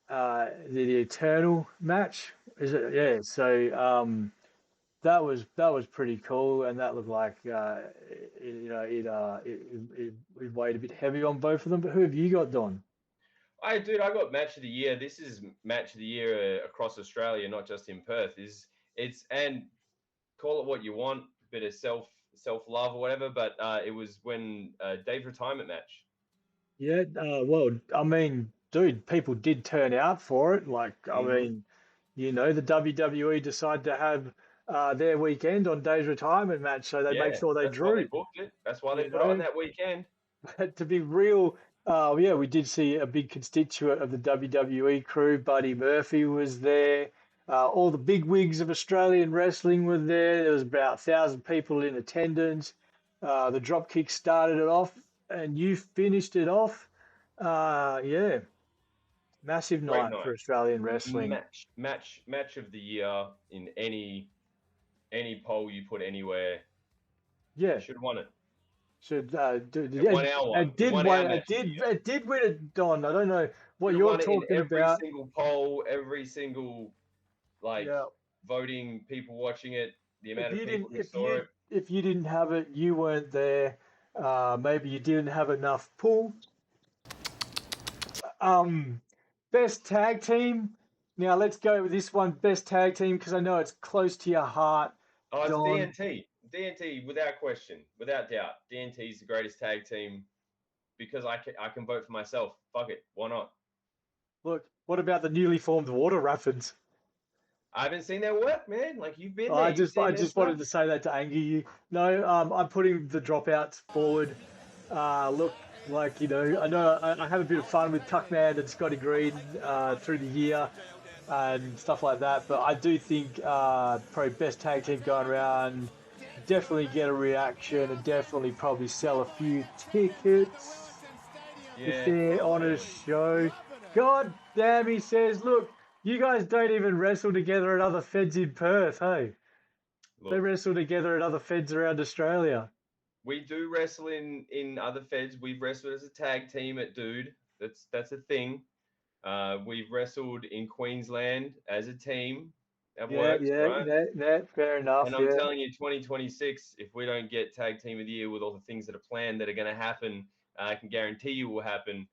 the Eternal match. Is it? Yeah. So that was pretty cool, and that looked like it weighed a bit heavy on both of them. But who have you got, Don? I got match of the year. This is match of the year across Australia, not just in Perth. It's and call it what you want, bit of self love or whatever. But it was when Dave's retirement match. Yeah. Well, I mean, dude, people did turn out for it. Like, I mean, the WWE decided to have their weekend on Dave's retirement match, so they make sure they that's drew. Why they booked it. That's why they put it on that weekend. To be real, we did see a big constituent of the WWE crew. Buddy Murphy was there. All the big wigs of Australian wrestling were there. There was about 1,000 people in attendance. The Dropkick started it off, and you finished it off. Massive night for Australian wrestling. Match of the year in any poll you put anywhere. Yeah, should have won it. Should it did win it, Don. I don't know what you're talking every about. Every single poll, every single voting, people watching it, the amount of people who saw it. If you didn't have it, you weren't there. Maybe you didn't have enough pull. Best tag team. Now let's go with this one. Best tag team, because I know it's close to your heart. Oh, it's DNT. DNT, without question, without doubt. DNT is the greatest tag team because I can vote for myself. Fuck it. Why not? Look, what about the newly formed Water Rapids? I haven't seen their work, man. Like, you've been there. I just wanted to say that to anger you. No, I'm putting the dropouts forward. Look, like, I know I have a bit of fun with Tuckman and Scotty Green through the year and stuff like that, but I do think probably best tag team going around, definitely get a reaction and definitely probably sell a few tickets if they're on a show. God damn, he says, look, you guys don't even wrestle together at other feds in Perth, hey? Look, they wrestle together at other feds around Australia. We do wrestle in other feds. We've wrestled as a tag team at Dude. That's a thing. We've wrestled in Queensland as a team. That works, right? Fair enough. And I'm telling you, 2026, if we don't get Tag Team of the Year with all the things that are planned that are going to happen, I can guarantee you will happen,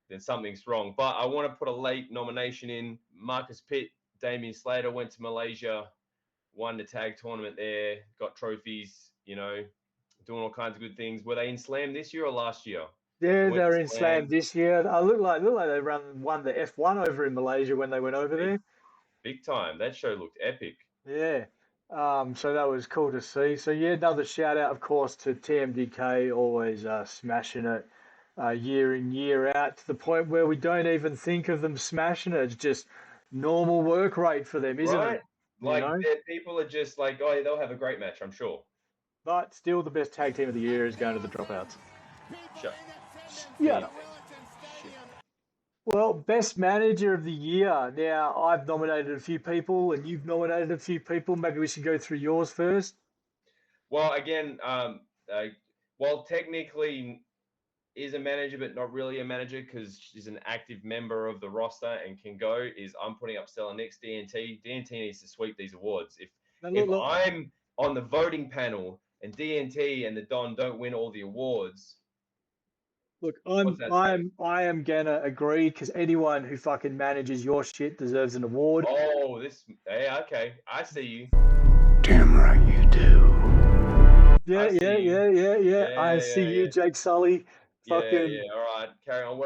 then something's wrong. But I want to put a late nomination in. Marcus Pitt, Damian Slater went to Malaysia, won the tag tournament there, got trophies, doing all kinds of good things. Were they in Slam this year or last year? Yeah, they were in Slam this year. I look like they won the F1 over in Malaysia when they went over there. Big time. That show looked epic. Yeah. So that was cool to see. So yeah, another shout out, of course, to TMDK, always smashing it year in, year out, to the point where we don't even think of them smashing it. It's just normal work rate for them, isn't it? Like, people are just like, oh, they'll have a great match, I'm sure. But still, the best tag team of the year is going to the Dropouts. Sure. Yeah. Well, best manager of the year. Now, I've nominated a few people, and you've nominated a few people. Maybe we should go through yours first. Well, again, while technically is a manager, but not really a manager because she's an active member of the roster and can go, I'm putting up Stella next DNT. DNT needs to sweep these awards. If I'm on the voting panel and DNT and the Don don't win all the awards. Look, I am gonna agree, because anyone who fucking manages your shit deserves an award. Oh, okay, I see you. Damn right you do. Yeah. I see you, Jake Sully. Fucking. Yeah. All right, carry on.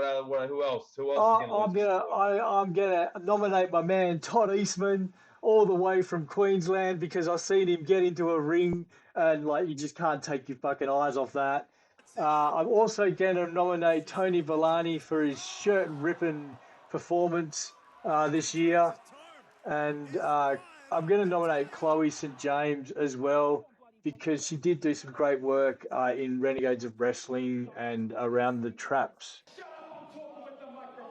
Who else? I'm gonna nominate my man Todd Eastman, all the way from Queensland, because I've seen him get into a ring and you just can't take your fucking eyes off that. I'm also going to nominate Tony Villani for his shirt-ripping performance this year. And I'm going to nominate Chloe St. James as well because she did do some great work in Renegades of Wrestling and around the traps.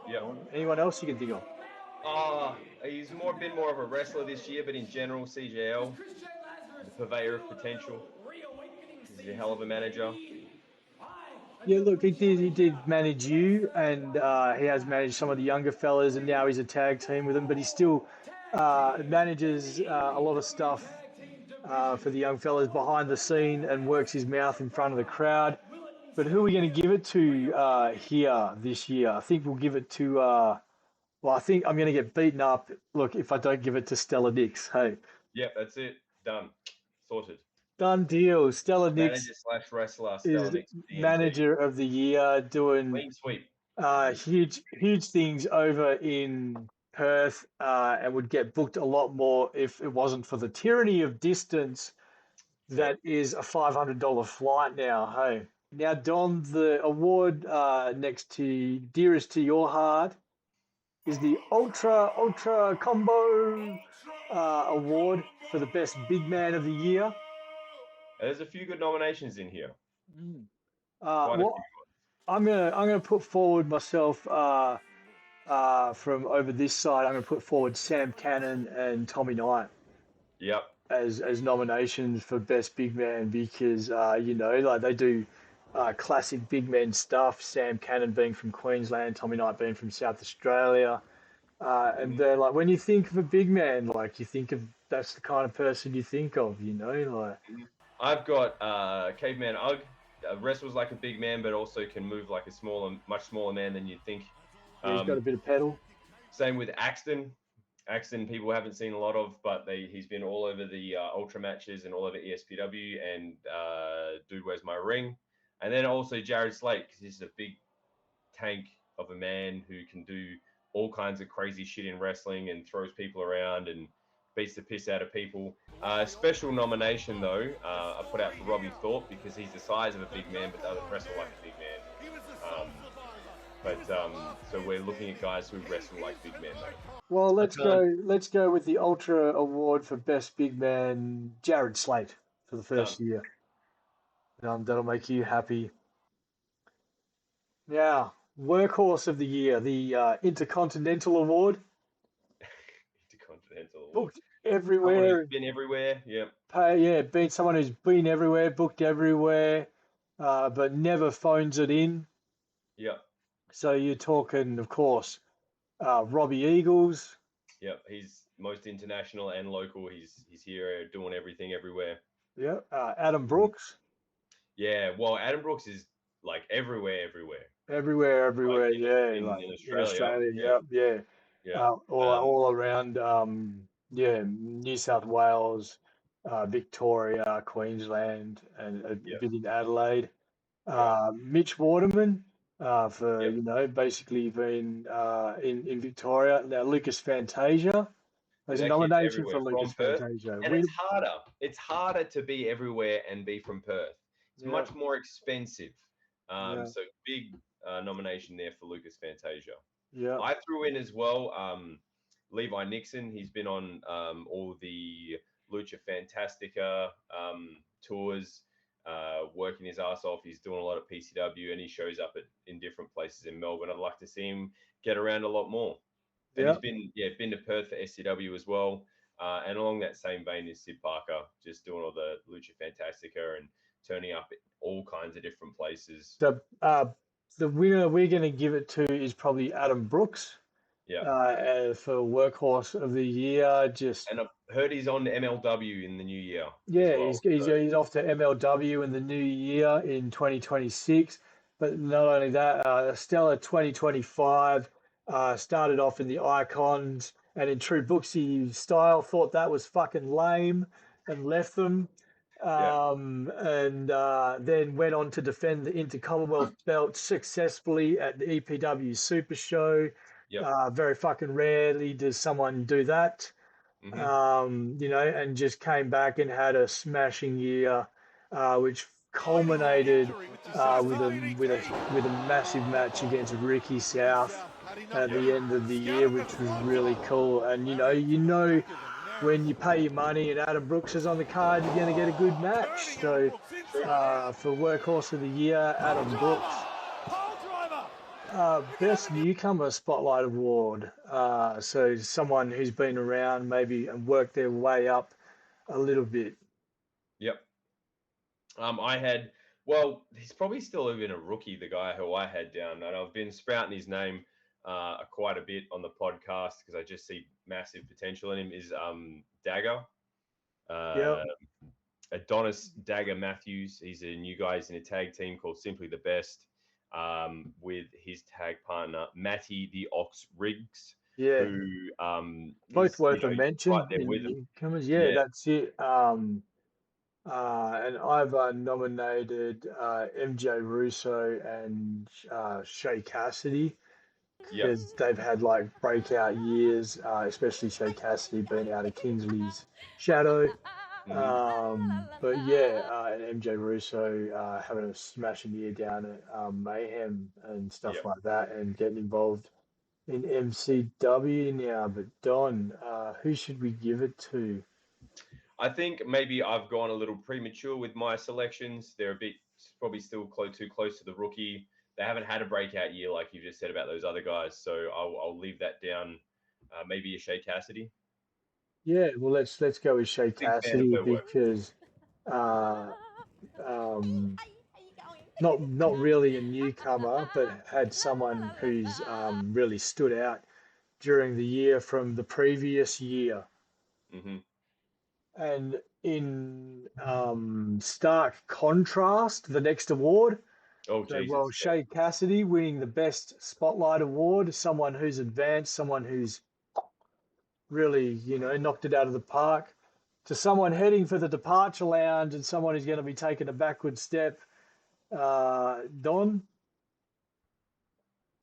Yeah. Anyone else you can think of? He's been more of a wrestler this year, but in general, CJL, the purveyor of potential. He's a hell of a manager. Yeah, look, he did manage you, and he has managed some of the younger fellas, and now he's a tag team with them. But he still manages a lot of stuff for the young fellas behind the scene and works his mouth in front of the crowd. But who are we going to give it to here this year? I think we'll give it to. Well, I think I'm going to get beaten up. Look, if I don't give it to Stella Nix, hey. Yep, that's it. Done. Sorted. Done deal. Stella Nix Manager / wrestler. is Stella Nix. manager of the year, doing clean sweep. huge things over in Perth, and would get booked a lot more if it wasn't for the tyranny of distance. That is a $500 flight now. Hey, now Don, the award next to dearest to your heart is the Ultra Combo award for the best big man of the year. There's a few good nominations in here. Well, I'm gonna put forward myself from over this side. I'm gonna put forward Sam Cannon and Tommy Knight. Yep. As nominations for best big man because like they do classic big men stuff. Sam Cannon being from Queensland, Tommy Knight being from South Australia, and they're like when you think of a big man, like you think of that's the kind of person you think of, like. I've got Caveman Ugg. Wrestles like a big man, but also can move like a much smaller man than you'd think. He's got a bit of pedal. Same with Axton. Axton, people haven't seen a lot of, but he's been all over the Ultra matches and all over ESPW, and Dude, Where's My Ring? And then also Jared Slate, because he's a big tank of a man who can do all kinds of crazy shit in wrestling and throws people around and beats the piss out of people. Special nomination, though, I put out for Robbie Thorpe because he's the size of a big man, but doesn't wrestle like a big man. So we're looking at guys who wrestle like big men, though. Well, let's go with the Ultra Award for Best Big Man, Jared Slate, for the first year. That'll make you happy. Now, Workhorse of the Year, the Intercontinental Award. Intercontinental Award. Booked everywhere. Been everywhere, yeah. Been someone who's been everywhere, booked everywhere, but never phones it in. Yeah. So you're talking, of course, Robbie Eagles. Yeah, he's most international and local. He's here doing everything everywhere. Yeah, Adam Brooks. Yeah, well, Adam Brooks is like everywhere. Everywhere, like in Australia. Yeah. All around, New South Wales, Victoria, Queensland, and a bit in Adelaide. Mitch Waterman. Basically being in Victoria. Now, Lucas Fantasia. There's a nomination for Lucas Fantasia. And it's harder to be everywhere and be from Perth. It's much more expensive. So big nomination there for Lucas Fantasia. Yeah. I threw in as well Levi Nixon. He's been on all the Lucha Fantastica tours. Working his ass off. He's doing a lot at PCW and he shows up in different places in Melbourne. I'd like to see him get around a lot more. And he's been to Perth for SCW as well. And along that same vein is Sid Parker, just doing all the Lucha Fantastica and turning up at all kinds of different places. The winner we're going to give it to is probably Adam Brooks. Yeah. For Workhorse of the Year. And I've heard he's on MLW in the new year. Yeah, well, he's off to MLW in the new year in 2026. But not only that, Stella 2025 started off in the Icons and in true Booksy style, thought that was fucking lame and left them. And then went on to defend the Intercommonwealth belt successfully at the EPW Super Show. Yep. Very fucking rarely does someone do that. Mm-hmm. And just came back and had a smashing year, which culminated with a massive match against Ricky South at the end of the year, which was really cool. And you know when you pay your money and Adam Brooks is on the card, you're going to get a good match. So for Workhorse of the Year, Adam Brooks. Best Newcomer Spotlight Award. So someone who's been around maybe and worked their way up a little bit. Yep. He's probably still even a rookie, the guy who I had down, and I've been spouting his name quite a bit on the podcast because I just see massive potential in him. Is Dagger, Adonis Dagger Matthews. He's a new guy. He's in a tag team called Simply the Best, with his tag partner Matty the Ox Riggs. Yeah, who both worth a mention. Right there with him. That's it. And I've nominated MJ Russo and Shay Cassidy because they've had like breakout years, especially Shay Cassidy being out of Kingsley's shadow. But and MJ Russo having a smashing year down at Mayhem and stuff like that, and getting involved in MCW now. But Don, who should we give it to? I think maybe I've gone a little premature with my selections. They're a bit probably still too close to the rookie. They haven't had a breakout year like you just said about those other guys, so I'll leave that down. Maybe a Shay Cassidy. Yeah, well, let's go with Shay Cassidy because not really a newcomer, but had someone who's really stood out during the year from the previous year. Mm-hmm. And in stark contrast, the next award. Oh, so, Jesus. well, Shay Cassidy winning the Best Spotlight Award, someone who's advanced, someone who's really, knocked it out of the park, to someone heading for the departure lounge and someone who's going to be taking a backward step. Don?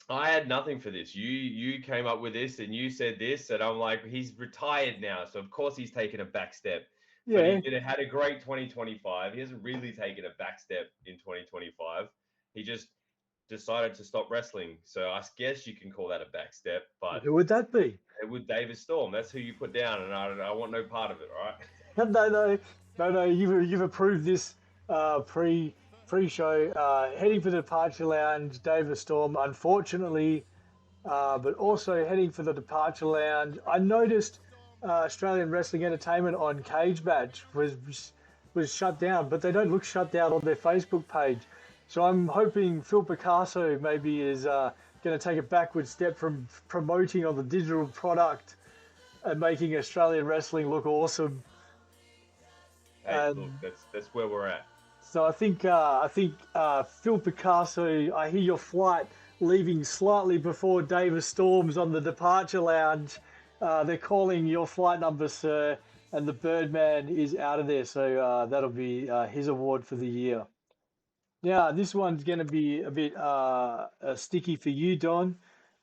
I had nothing for this. You came up with this and you said this, and I'm like, he's retired now, so of course he's taken a back step. Yeah. But he had a great 2025. He hasn't really taken a back step in 2025. He just decided to stop wrestling. So I guess you can call that a back step. But who would that be? It would Davis Storm. That's who you put down, and I want no part of it. All right? No. You've approved this pre-show. Heading for the departure lounge, Davis Storm. Unfortunately, but also heading for the departure lounge. I noticed Australian Wrestling Entertainment on Cage Match was shut down, but they don't look shut down on their Facebook page. So I'm hoping Phil Picasso maybe is going to take a backward step from promoting on the digital product and making Australian wrestling look awesome. Hey, look, that's where we're at. So I think Phil Picasso, I hear your flight leaving slightly before Davis Storm's on the departure lounge. They're calling your flight number, sir, and the Birdman is out of there. So that'll be his award for the year. Now, this one's going to be a bit sticky for you, Don.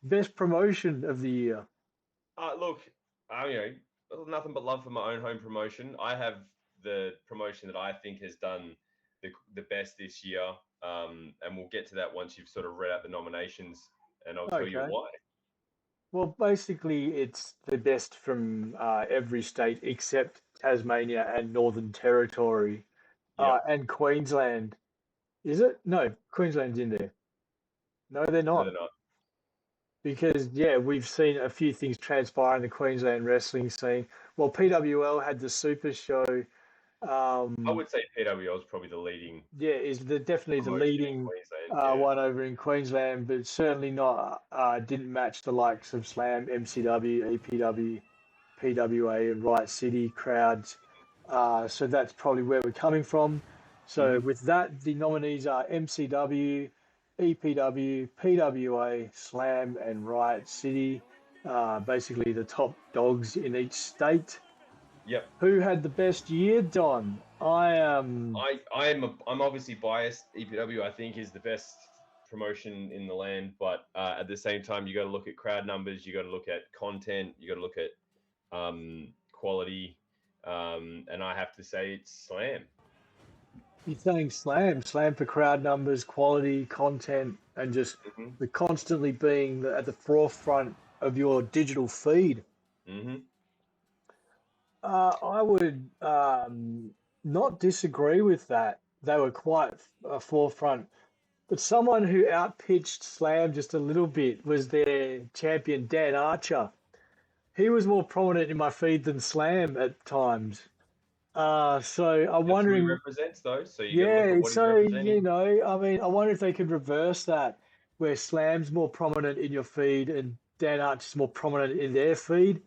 Best promotion of the year. Look, nothing but love for my own home promotion. I have the promotion that I think has done the best this year, and we'll get to that once you've sort of read out the nominations, and I'll tell you why. Well, basically, it's the best from every state except Tasmania and Northern Territory, and Queensland. Is it? No, Queensland's in there. No, they're not. No, they're not. Because, we've seen a few things transpire in the Queensland wrestling scene. Well, PWL had the Super Show. I would say PWL is probably the leading. Yeah, definitely the leading one over in Queensland, but certainly not. Didn't match the likes of Slam, MCW, EPW, PWA, and Riot City crowds. So that's probably where we're coming from. So with that, the nominees are MCW, EPW, PWA, Slam, and Riot City. Basically the top dogs in each state. Yep. Who had the best year, Don? I'm obviously biased. EPW, I think, is the best promotion in the land, but at the same time, you got to look at crowd numbers, you got to look at content, you got to look at quality, and I have to say it's Slam. You're saying slam for crowd numbers, quality, content, and just Mm-hmm. the constantly being at the forefront of your digital feed. Mm-hmm. I would not disagree with that. They were quite forefront. But someone who outpitched Slam just a little bit was their champion, Dan Archer. He was more prominent in my feed than Slam at times. So I'm That's who he wondering, represents, though. So you got to look yeah, at what he's so, representing. I mean, I wonder if they could reverse that, where Slam's more prominent in your feed and Dan Archer's more prominent in their feed,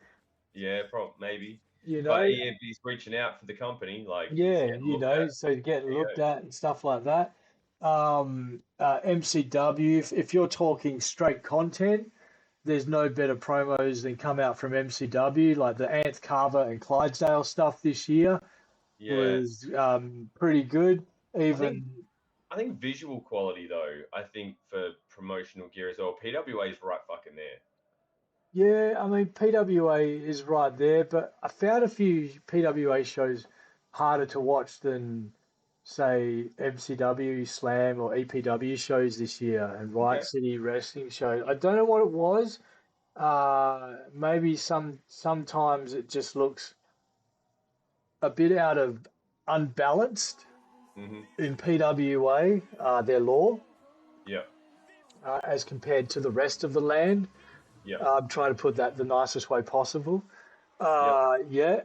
Yeah, maybe. you But know? if he's reaching out for the company, like he's Yeah, getting looked at. so getting There you looked at and stuff like that. MCW, if you're talking straight content, there's no better promos than come out from MCW. Like the Ant Carver and Clydesdale stuff this year Yeah, was pretty good. I think Even, I think visual quality though. I think for promotional gear as well, PWA is right fucking there. yeah, I mean, PWA is right there, but I found a few PWA shows harder to watch than, say, MCW, Slam, or EPW shows this year and Riot Okay. City Wrestling shows. I don't know what it was. Maybe sometimes it just looks a bit out of unbalanced Mm-hmm. in PWA, their law, Yeah. as compared to the rest of the land. Yeah. I'm trying to put that the nicest way possible. Yeah. Yeah.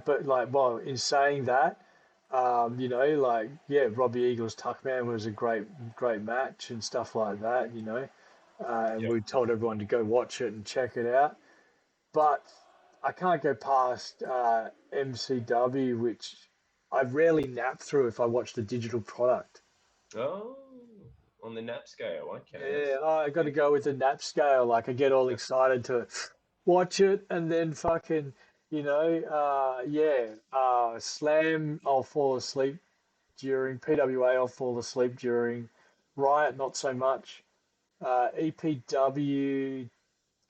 But like, well, in saying that, like, yeah, Robbie Eagles Tuckman was a great match and stuff like that, and Yeah. we told everyone to go watch it and check it out. But I can't go past MCW, which I rarely nap through if I watch the digital product. Oh, on the nap scale. Okay. Yeah, I got to go with the nap scale. Like, I get all excited to watch it, and then fucking, Slam, I'll fall asleep during. PWA, I'll fall asleep during. Riot, not so much. EPW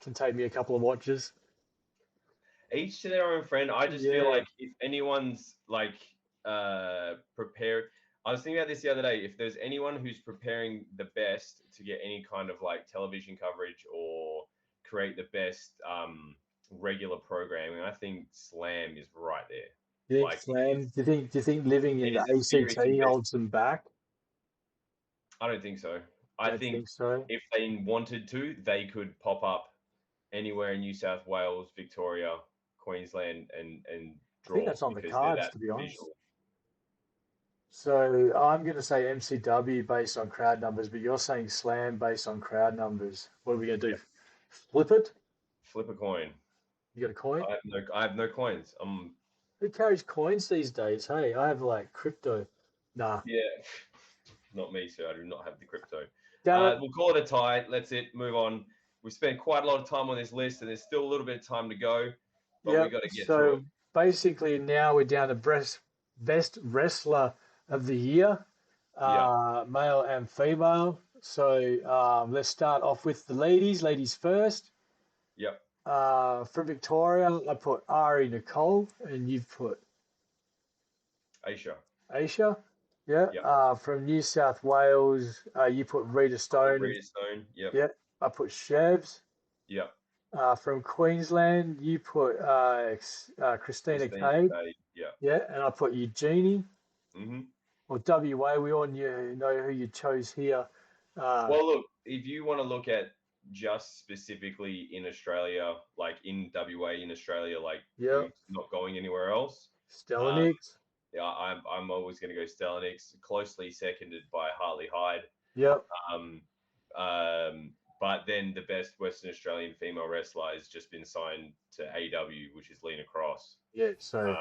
can take me a couple of watches. Each to their own friend. I just feel Yeah, like if anyone's like prepared, I was thinking about this the other day. If there's anyone who's preparing the best to get any kind of like television coverage or create the best regular programming, I think Slam is right there. you think Like Slam? Do you think living it in the is a serious ACT investment. holds them back? I don't think so. I Don't think think so. if they wanted to, they could pop up anywhere in New South Wales, Victoria, Queensland, and I think draw that's on the because they're cards, that to be honest. visual. So I'm going to say MCW based on crowd numbers, but you're saying Slam based on crowd numbers. What are we going to do? Yep. Flip it? Flip a coin. You got a coin? I have no coins. Who carries coins these days? Hey, I have like crypto. Nah. Yeah, not me, sir. I do not have the crypto. Damn it. We'll call it a tie. Let's move on. We've spent quite a lot of time on this list, and there's still a little bit of time to go, but we Yep. got to get through So it. basically now we're down to best wrestler of the year, Yeah, male and female. So let's start off with the ladies. Ladies first. yep. From Victoria, I put Ari Nicole, and you've put Aisha. Aisha. Yeah. Yep. From New South Wales, you put Rita Stone. Rita Stone. Yep. Yeah. I put Shevs. Yep. From Queensland, you put Christina Cade. Yeah. Yeah. And I put Genie. Mm-hmm. Or WA, we all know who you chose here. Well, look, if you want to look at just specifically in Australia, like in WA in Australia, like who's not going anywhere else, Stellanix. yeah, I'm always going to go Stellanix, closely seconded by Harley Hyde. Yep. But then the best Western Australian female wrestler has just been signed to AW, which is Lena Cross. Yeah. So.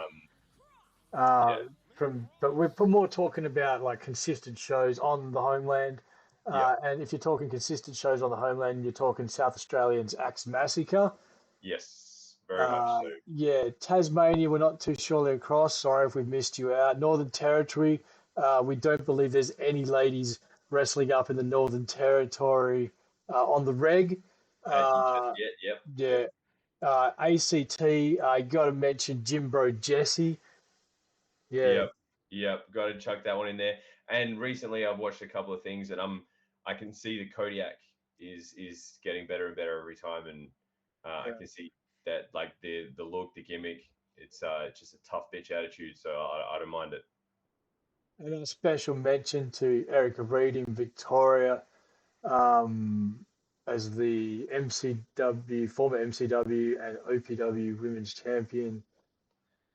Yeah. But we're more talking about like consistent shows on the homeland. And if you're talking consistent shows on the homeland, you're talking South Australians Axe Massacre. Yes, very much so. Yeah, Tasmania, we're not too surely across. Sorry if we've missed you out. Northern Territory, we don't believe there's any ladies wrestling up in the Northern Territory on the reg. Yep. Yeah. ACT, I got to mention Jim Bro Jesse. Yeah. Yep. Got to chuck that one in there. And recently, I've watched a couple of things, and I can see the Kodiak is getting better and better every time, and I can see that like the look, the gimmick, it's just a tough bitch attitude. So I don't mind it. And a special mention to Erica Reid in Victoria, as the former MCW and OPW Women's Champion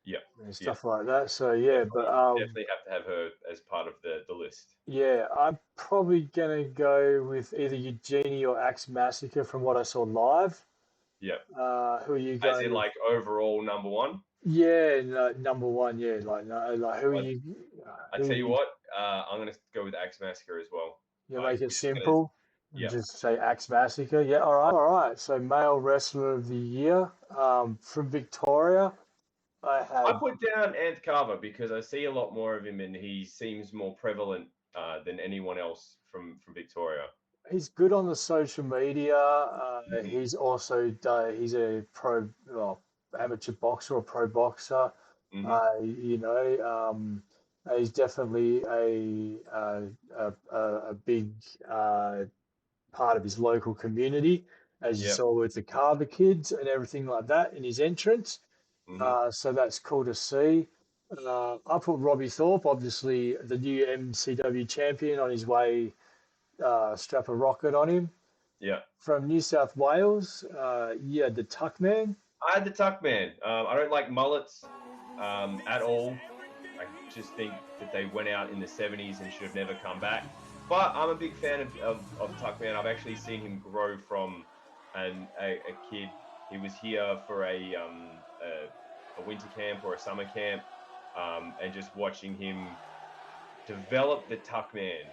Yep. and stuff like that. So yeah, definitely have to have her as part of the list. yeah, I'm probably gonna go with either Genie or Axe Massacre from what I saw live. Yep. Who are you going As in with? like overall number one? Yeah, no, number one. Yeah, like no, like who are you? I tell you what, I'm gonna go with Axe Massacre as well. You Like, make it just simple. yeah. Just say Axe Massacre. Yeah, all right. So male wrestler of the year, from Victoria, I I had. put down Anth Carver because I see a lot more of him and he seems more prevalent than anyone else from Victoria. He's good on the social media. Mhm. He's also he's a amateur boxer or pro boxer. Mhm. He's definitely a big part of his local community, as you Yep. saw with the Carver kids and everything like that in his entrance. Mhm. So that's cool to see. I put Robbie Thorpe, obviously the new MCW champion, on his way. Strap a rocket on him. Yeah. From New South Wales, the Tuck Man. I had the Tuck Man. I don't like mullets at all. I just think that they went out in the 70s and should have never come back. But I'm a big fan of Tuckman. I've actually seen him grow from a kid. He was here for a winter camp or a summer camp, and just watching him develop the Tuckman.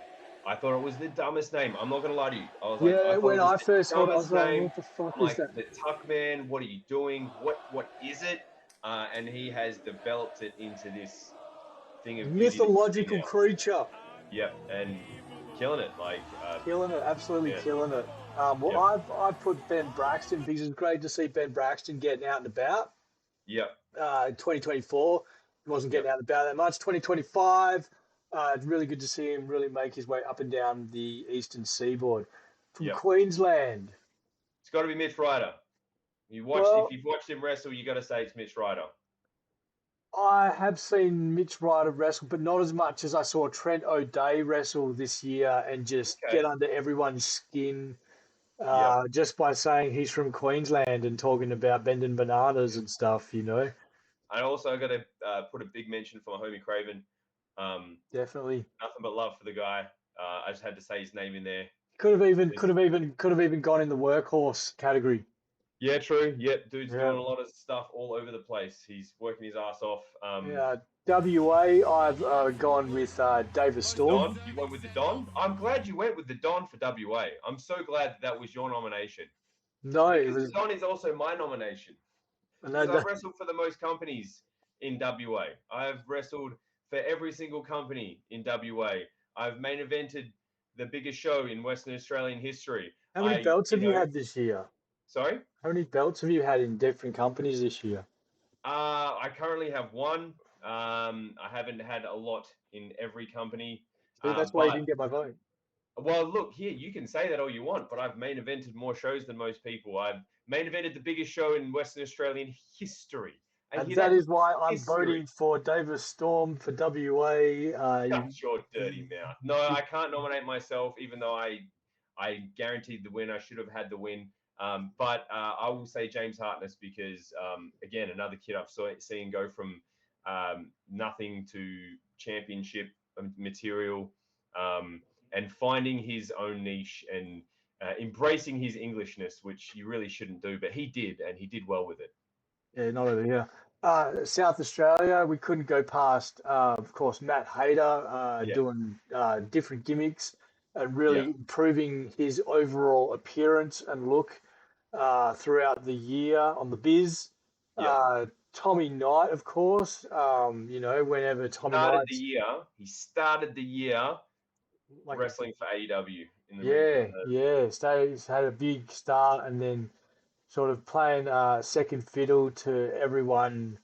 I thought it was the dumbest name. I'm not going to lie to you. I was like, I thought When it was I the first heard it, I was dumbest like, name. what the fuck I'm is like, that? the Tuckman, what are you doing? What is it? And he has developed it into this thing of beauty that you see Mythological now. creature. Yep, and killing it. Like Killing it, absolutely yeah. killing it. Yep. I've put Ben Braxton because it's great to see Ben Braxton getting out and about. Yep. 2024, he wasn't getting out and about that much. 2025, it's really good to see him really make his way up and down the eastern seaboard. From Yep. Queensland. It's got to be Mitch Ryder. If you've watched him wrestle, you got to say it's Mitch Ryder. I have seen Mitch Ryder wrestle, but not as much as I saw Trent O'Day wrestle this year and just get under everyone's skin just by saying he's from Queensland and talking about bending bananas and stuff, you know. I also got to put a big mention for my homie Craven. Definitely. Nothing but love for the guy. I just had to say his name in there. Could have even gone in the workhorse category. Yeah, true. Yep, dude's doing a lot of stuff all over the place. He's working his ass off. WA, I've gone with David Storm. Don? You went with the Don? I'm glad you went with the Don for WA. I'm so glad that was your nomination. No, because the Don is also my nomination. Because I've wrestled for the most companies in WA. I've wrestled for every single company in WA. I've main evented the biggest show in Western Australian history. How many belts have you had this year? Sorry? How many belts have you had in different companies this year? I currently have one. I haven't had a lot in every company. See, that's why you didn't get my vote. Well, look, here, you can say that all you want, but I've main evented more shows than most people. I've main evented the biggest show in Western Australian history. And that is why I'm voting for David Storm for WA. Shut your dirty mouth. No, I can't nominate myself, even though I guaranteed the win. I should have had the win. But I will say James Hartness because, again, another kid I've seen go from nothing to championship material and finding his own niche and embracing his Englishness, which you really shouldn't do. But he did, and he did well with it. Yeah, not over here. South Australia, we couldn't go past, of course, Matt Hayter doing different gimmicks and really improving his overall appearance and look throughout the year on the biz. Tommy Knight, of course, whenever Tommy Knight he started the year wrestling for AEW. He's had a big start and then sort of playing second fiddle to everyone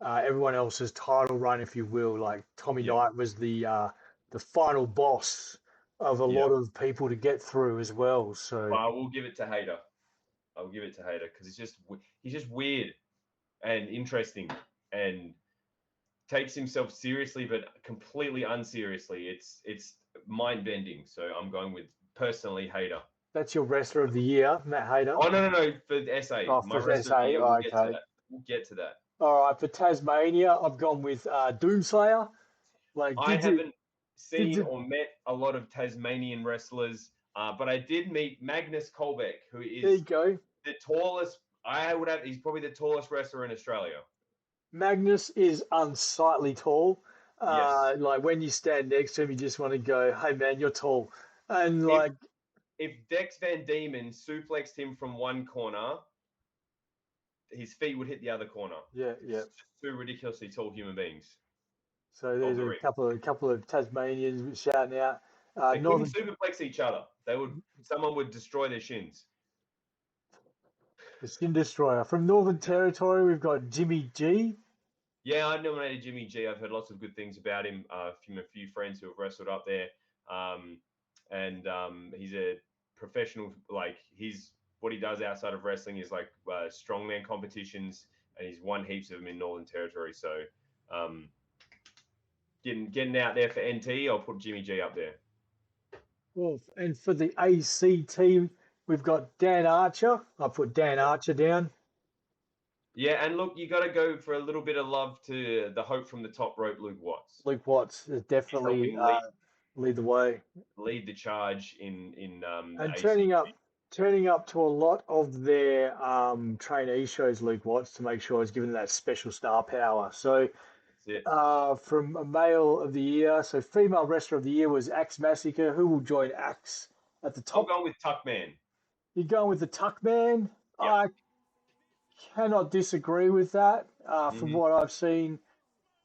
everyone else's title run, if you will. Like Tommy Knight was the final boss of a lot of people to get through as well. So I will give it to Hayter. I'll give it to Hayter because he's just weird and interesting and takes himself seriously but completely unseriously. It's mind bending. So I'm going with personally Hayter. That's your wrestler of the year, Matt Hayter. Oh no for SA. Oh, My for wrestler SA. of the year, Oh, get to that. We'll get to that. All right, for Tasmania, I've gone with Doomslayer. Like, I haven't seen or met a lot of Tasmanian wrestlers, but I did meet Magnus Colbeck, who is there you go. The tallest. He's probably the tallest wrestler in Australia. Magnus is unsightly tall. Yes. Like when you stand next to him, you just want to go, "Hey man, you're tall." And if Dex Van Diemen suplexed him from one corner, his feet would hit the other corner. Yeah. It's just two ridiculously tall human beings. So there's a couple of Tasmanians shouting out. They couldn't superplex each other. Someone would destroy their shins. The Shin Destroyer. From Northern Territory, we've got Jimmy G. Yeah, I nominated Jimmy G. I've heard lots of good things about him from a few friends who have wrestled up there. He's a professional. Like what he does outside of wrestling is like strongman competitions, and he's won heaps of them in Northern Territory. So getting out there for NT, I'll put Jimmy G up there. Well, and for the AC team, we've got Dan Archer. I put Dan Archer down. Yeah, and look, you got to go for a little bit of love to the hope from the top rope, Luke Watts. Luke Watts is definitely lead the way, lead the charge in and turning up to a lot of their trainee shows. Luke Watts to make sure he's given that special star power. So. From a male of the year, so female wrestler of the year was Axe Massacre. Who will join Axe at the top? I'm going with Tuckman. You're going with the Tuckman? Yep. I cannot disagree with that. From what I've seen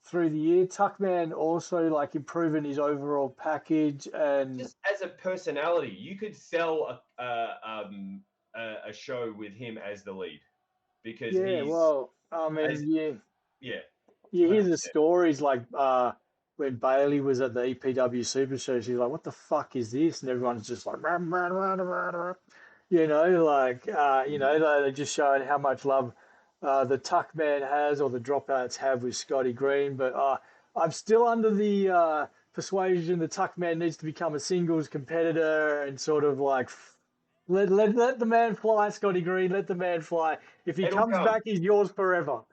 through the year, Tuckman also like improving his overall package and just as a personality, you could sell a show with him as the lead because You hear the stories like when Bailey was at the EPW Super Show, she's like, "What the fuck is this?" And everyone's just like, they're just showing how much love the Tuckman has or the Dropouts have with Scotty Green. But I'm still under the persuasion the Tuckman needs to become a singles competitor and sort of like let the man fly, Scotty Green. Let the man fly. If he comes back, he's yours forever.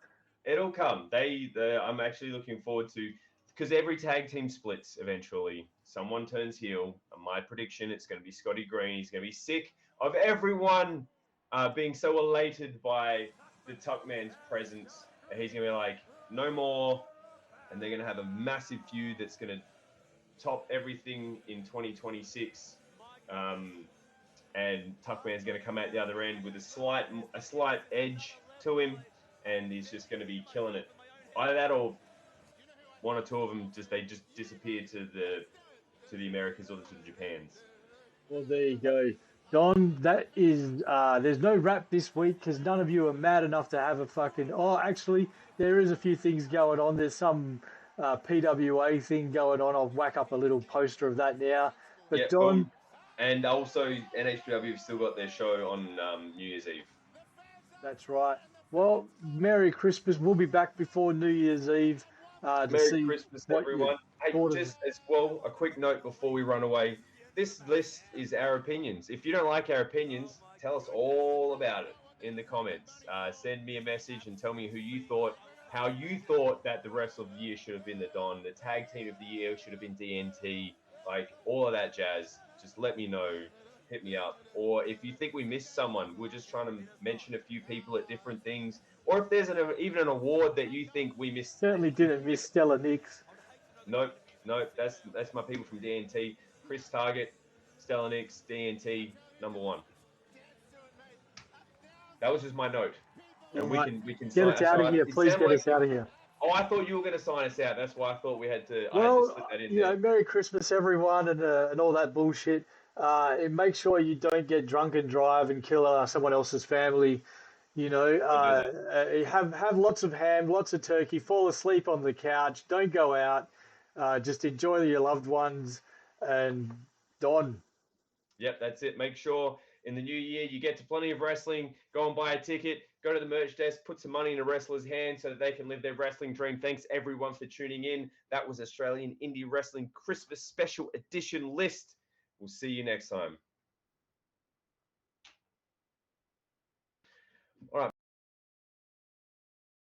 It'll come. I'm actually looking forward to, because every tag team splits eventually. Someone turns heel. And my prediction, it's going to be Scotty Green. He's going to be sick of everyone being so elated by the Tuckman's presence. And he's going to be like, no more. And they're going to have a massive feud that's going to top everything in 2026. And Tuckman's going to come out the other end with a slight edge to him. And he's just going to be killing it. Either that or one or two of them just disappear to the Americas or to the Japans. Well, there you go. Don, that is, there's no rap this week because none of you are mad enough to have a fucking, actually, there is a few things going on. There's some PWA thing going on. I'll whack up a little poster of that now. But yeah, Don... And also, NHPW have still got their show on New Year's Eve. That's right. Well, Merry Christmas. We'll be back before New Year's Eve. Merry Christmas, everyone. Hey, just as well, a quick note before we run away. This list is our opinions. If you don't like our opinions, tell us all about it in the comments. Send me a message and tell me how you thought that the wrestler of the year should have been the Don, the tag team of the year should have been DNT, like all of that jazz. Just let me know. Hit me up. Or if you think we missed someone, we're just trying to mention a few people at different things. Or if there's even an award that you think we missed. Certainly didn't miss Stella Nix. Nope. That's my people from DNT. Chris Target, Stella Nix, DNT, number 1. That was just my note. And we can get us out of here. Please get us out of here. Oh, I thought you were going to sign us out. That's why I thought we had to. Well, I had to slip that in Merry Christmas, everyone, and all that bullshit. And make sure you don't get drunk and drive and kill someone else's family. You know, have lots of ham, lots of turkey, fall asleep on the couch, don't go out, just enjoy your loved ones and on. Yep, that's it. Make sure in the new year you get to plenty of wrestling. Go and buy a ticket. Go to the merch desk. Put some money in a wrestler's hand so that they can live their wrestling dream. Thanks everyone for tuning in. That was Australian Indie Wrestling Christmas Special Edition list. We'll see you next time.